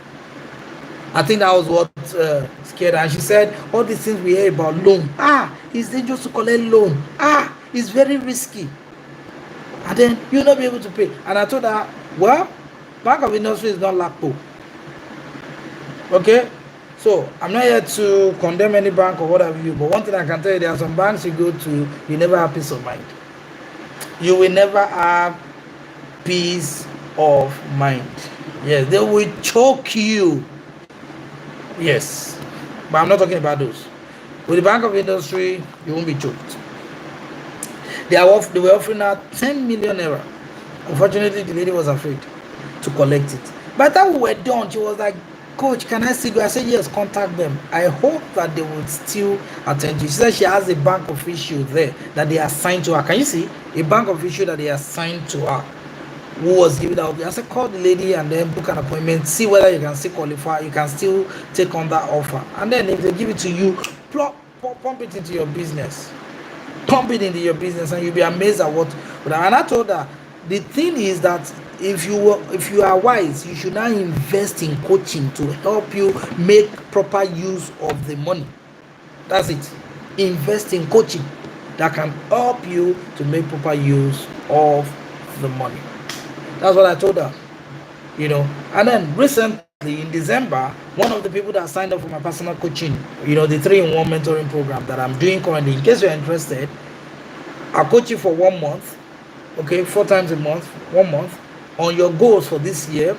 I think that was what scared her. And she said, all these things we hear about loan, it's dangerous to collect loan, it's very risky, and then you'll not be able to pay. And I told her, well, Bank of Industry is not LACPO. Okay, so I'm not here to condemn any bank or what have you, but one thing I can tell you, there are some banks you go to, you never have peace of mind. You will never have peace of mind. Yes, they will choke you. Yes, but I'm not talking about those. With the Bank of Industry, you won't be choked. They were offering her 10 million naira. Unfortunately, the lady was afraid to collect it. By the time we were done, she was like, Coach, can I still go? I said, yes, contact them. I hope that they would still attend you. She said she has a bank official there that they assigned to her. Can you see? A bank official that they assigned to her, who was giving out. I said, call the lady and then book an appointment, see whether you can still qualify, you can still take on that offer. And then if they give it to you, pump it into your business. Pump it into your business, and you'll be amazed at what. And I told her, the thing is that if you are wise, you should now invest in coaching to help you make proper use of the money. That's it. Invest in coaching that can help you to make proper use of the money. That's what I told her. And then recently in December, one of the people that signed up for my personal coaching, the 3-in-1 mentoring program that I'm doing currently, in case you're interested, I'll coach you for 1 month, okay, 4 times a month, 1 month, on your goals for this year.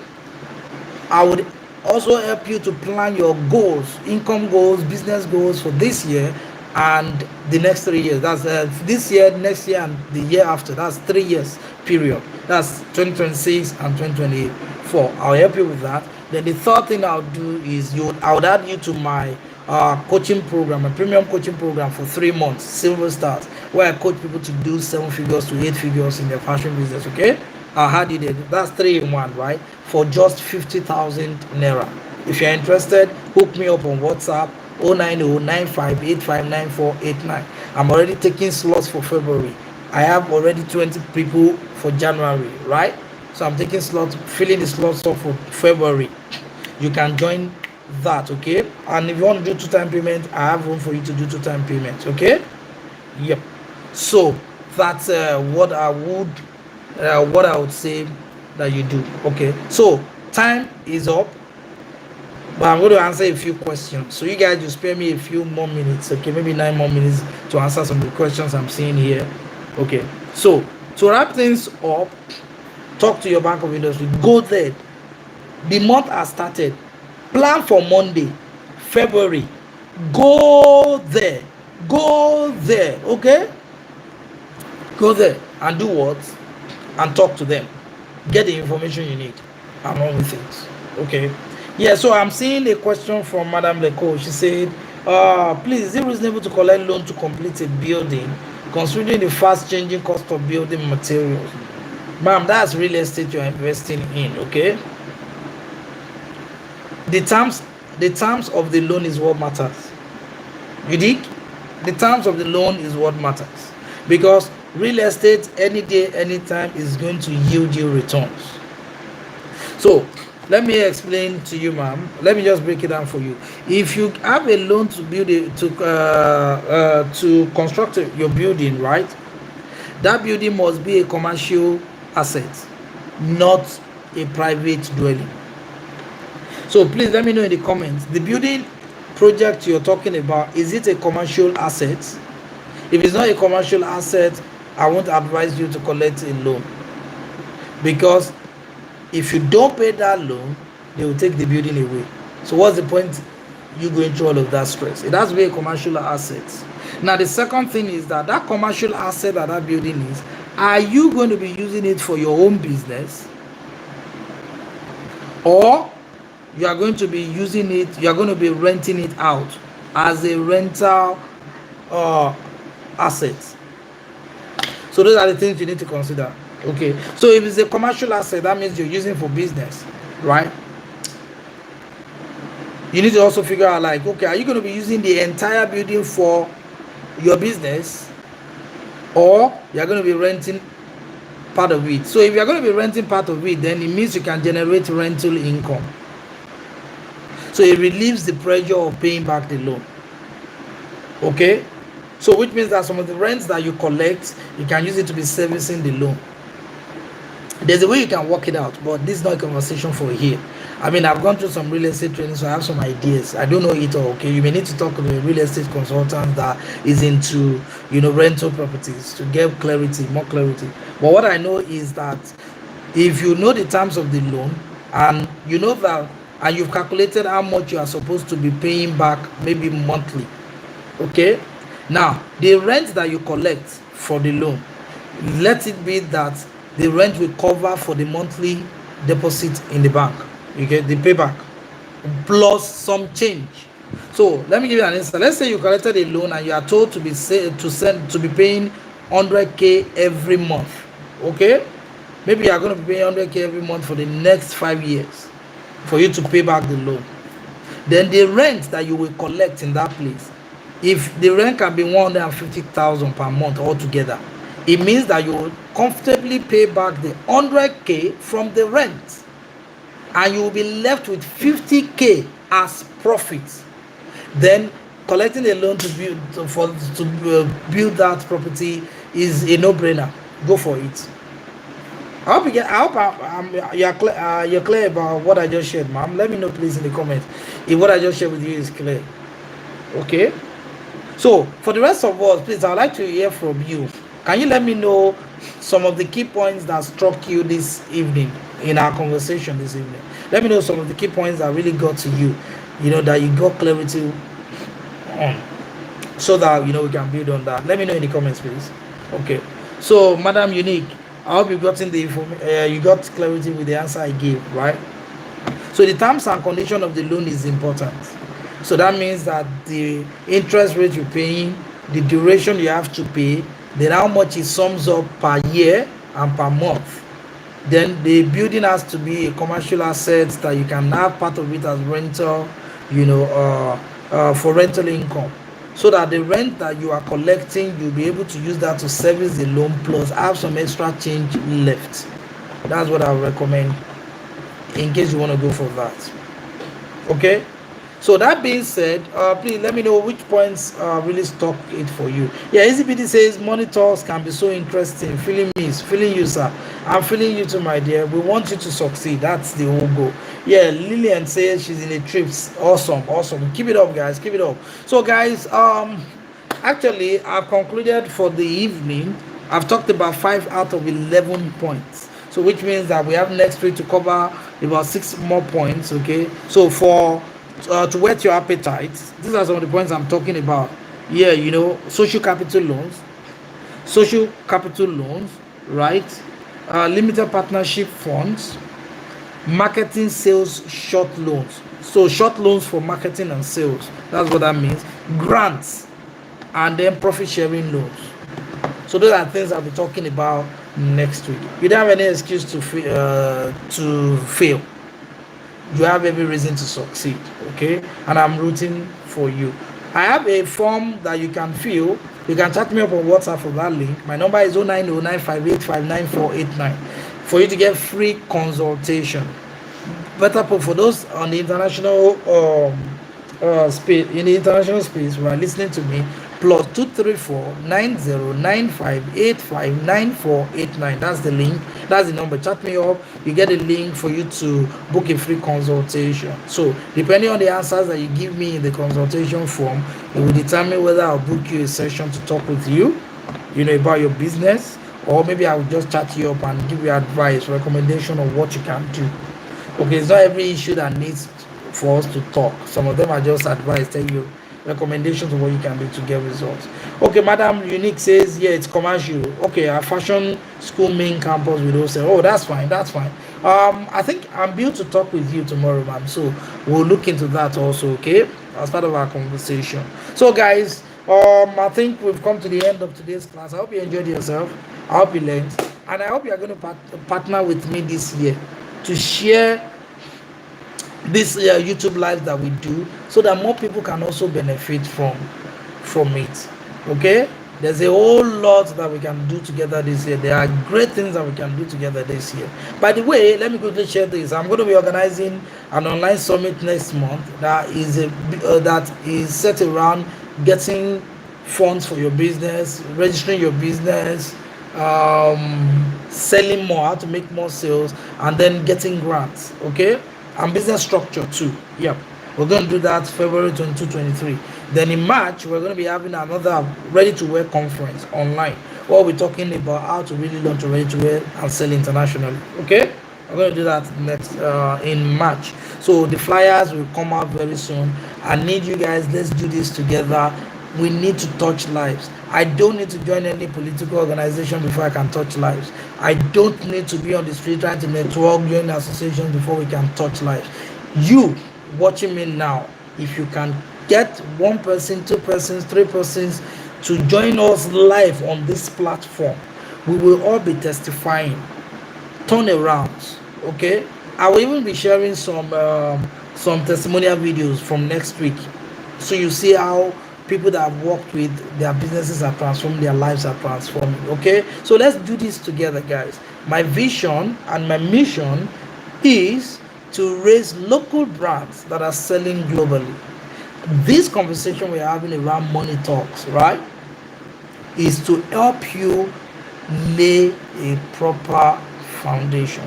I would also help you to plan your goals, income goals, business goals for this year and the next 3 years. That's this year, next year, and the year after. That's 3 years period. That's 2026 and 2024. I'll help you with that. Then the third thing I'll do is I would add you to my coaching program, a premium coaching program for 3 months, Silver Stars, where I coach people to do 7 figures to 8 figures in their fashion business. Okay, I'll add you there. That's 3-in-1, right? For just 50,000 naira. If you're interested, hook me up on WhatsApp 09095859489. I'm already taking slots for February. I have already 20 people for January, right? So I'm taking slots, filling the slots up for February. You can join that, okay? And if you want to do 2-time payment, I have room for you to do 2-time payment, okay? Yep. So that's what I would say that you do. Okay, so time is up, but I'm going to answer a few questions, so you guys just spare me a few more minutes, okay, maybe 9 more minutes to answer some of the questions I'm seeing here. Okay, so to wrap things up, talk to your Bank of Industry. Go there. The month has started. Plan for Monday, February. Go there. Okay, go there and do what? And talk to them. Get the information you need and all the things. Okay. Yeah, so I'm seeing a question from Madam Leco. She said, please, is it reasonable to collect loan to complete a building, considering the fast changing cost of building materials? Ma'am, that's real estate you're investing in, okay? The terms of the loan is what matters. You dig? The terms of the loan is what matters. Because real estate, any day, anytime, is going to yield you returns. So let me explain to you, ma'am. Let me just break it down for you. If you have a loan to build to construct your building, right? That building must be a commercial asset, not a private dwelling. So please let me know in the comments, the building project you're talking about, is it a commercial asset? If it's not a commercial asset, I won't advise you to collect a loan, because if you don't pay that loan, they will take the building away. So what's the point you going through all of that stress? It has to be a commercial asset. Now the second thing is that commercial asset that building is, are you going to be using it for your own business, or you are going to be using it, you are going to be renting it out as a rental asset? So those are the things you need to consider. Okay, so if it's a commercial asset, that means you're using it for business, right? You need to also figure out, like, okay, are you going to be using the entire building for your business, or you're going to be renting part of it? So if you're going to be renting part of it, then it means you can generate rental income. So it relieves the pressure of paying back the loan. Okay, so which means that some of the rents that you collect, you can use it to be servicing the loan. There's a way you can work it out, but this is not a conversation for here. I mean, I've gone through some real estate training, so I have some ideas. I don't know it all, okay? You may need to talk to a real estate consultant that is into, rental properties to get clarity, more clarity. But what I know is that if you know the terms of the loan, and you know that, and you've calculated how much you are supposed to be paying back, maybe monthly, okay? Now, the rent that you collect for the loan, let it be that the rent will cover for the monthly deposit in the bank. You get the payback plus some change. So let me give you an instance. Let's say you collected a loan and you are told to be paying 100k every month. Okay, maybe you are going to be paying 100k every month for the next 5 years for you to pay back the loan. Then the rent that you will collect in that place, if the rent can be 150,000 per month altogether, it means that you will comfortably pay back the 100k from the rent, and you will be left with 50k as profit. Then collecting a loan to build that property is a no-brainer. Go for it. I hope you get. I hope you're clear about what I just shared, ma'am. Let me know, please, in the comments if what I just shared with you is clear. Okay. So for the rest of us, please, I'd like to hear from you. Can you let me know some of the key points that struck you this evening in our conversation this evening? Let me know some of the key points that really got to you. You know that you got clarity on, so that we can build on that. Let me know in the comments, please. Okay. So, Madam Unique, I hope you got in the you got clarity with the answer I gave, right? So the terms and condition of the loan is important. So that means that the interest rate you're paying, the duration you have to pay, then how much it sums up per year and per month. Then the building has to be a commercial asset that you can have part of it as rental, for rental income. So that the rent that you are collecting, you'll be able to use that to service the loan plus have some extra change left. That's what I would recommend in case you want to go for that. Okay. So that being said, please let me know which points really stuck it for you. Yeah, EasyBD says money talks can be so interesting. Feeling me, feeling you, sir. I'm feeling you too, my dear. We want you to succeed. That's the whole goal. Yeah, Lillian says she's in a trip. Awesome, awesome. Keep it up, guys. Keep it up. So, guys, actually, I've concluded for the evening. I've talked about 5 out of 11 points. So, which means that we have next week to cover about 6 more points. Okay. So to whet your appetite, these are some of the points I'm talking about. Yeah, social capital loans, right? Limited partnership funds, marketing sales short loans. So short loans for marketing and sales. That's what that means. Grants, and then profit sharing loans. So those are things I'll be talking about next week. You don't have any excuse to fail. You have every reason to succeed, okay? And I'm rooting for you. I have a form that you can fill. You can chat me up on WhatsApp for that link. My number is 09095859489 for you to get free consultation. Better put for those on the international space, in the international space who are listening to me, plus 234-9095859489. That's the link. That's the number. Chat me up. You get a link for you to book a free consultation. So depending on the answers that you give me in the consultation form, it will determine whether I'll book you a session to talk with you, about your business, or maybe I will just chat you up and give you advice, recommendation on what you can do. Okay, it's not every issue that needs for us to talk. Some of them are just advice, tell you recommendations of what you can do to get results. Okay, Madam Unique says, yeah, it's commercial. Okay, our fashion school main campus will also say, oh, that's fine. I think I'm built to talk with you tomorrow, ma'am. So we'll look into that also, okay, as part of our conversation. So, guys, I think we've come to the end of today's class. I hope you enjoyed yourself. I hope you learned, and I hope you are going to partner with me this year to share this YouTube live that we do, so that more people can also benefit from it. Okay, there's a whole lot that we can do together this year. There are great things that we can do together this year. By the way, let me quickly share this. I'm going to be organizing an online summit next month that is set around getting funds for your business, registering your business, selling more, how to make more sales, and then getting grants. Okay, and business structure too. Yep, we're going to do that February 22, 23. Then in March, we're going to be having another ready-to-wear conference online, where we're talking about how to really launch a ready-to-wear and sell internationally. Okay, we're going to do that next in March. So the flyers will come out very soon. I need you guys. Let's do this together. We need to touch lives. I don't need to join any political organization before I can touch lives. I don't need to be on the street trying to network, join associations before we can touch lives. You watching me now, if you can get 1 person, 2 persons, 3 persons to join us live on this platform, we will all be testifying turnarounds. Okay, I will even be sharing some testimonial videos from next week, so you see how people that have worked with their businesses are transforming, their lives are transforming. Okay, so let's do this together, guys. My vision and my mission is to raise local brands that are selling globally. This conversation we're having around money talks, right, is to help you lay a proper foundation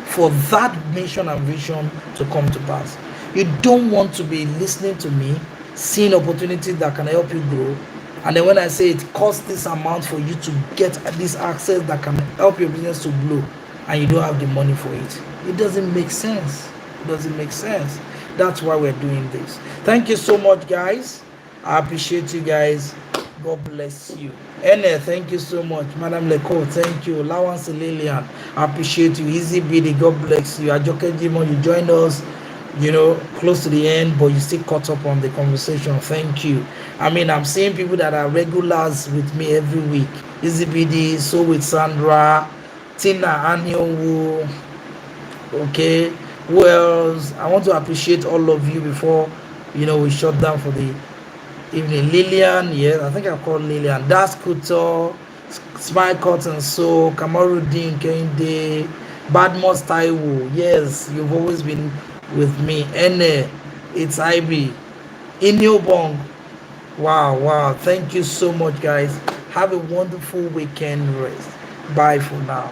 for that mission and vision to come to pass. You don't want to be listening to me, seeing opportunities that can help you grow, and then when I say it costs this amount for you to get this access that can help your business to grow, and you don't have the money for it. It doesn't make sense. It doesn't make sense. That's why we're doing this. Thank you so much, guys. I appreciate you guys. God bless you. Ene, thank you so much. Madam Leco, thank you. Lawrence Lillian, I appreciate you. Easy BD, God bless you. Ajoke Jimon, you joined us, close to the end, but you still caught up on the conversation. Thank you. I mean, I'm seeing people that are regulars with me every week. Easy BD, so with Sandra, Tina Anyowu, okay. Who else? I want to appreciate all of you before, we shut down for the evening. Lillian, yes, I think I called Lillian. Das Kuto, Smile Cotton, so Kamarudin, Kende, Badmos Taiwo. Yes, you've always been with me. Ene, it's Ivy. Inyobong. Wow. Thank you so much, guys. Have a wonderful weekend rest. Bye for now.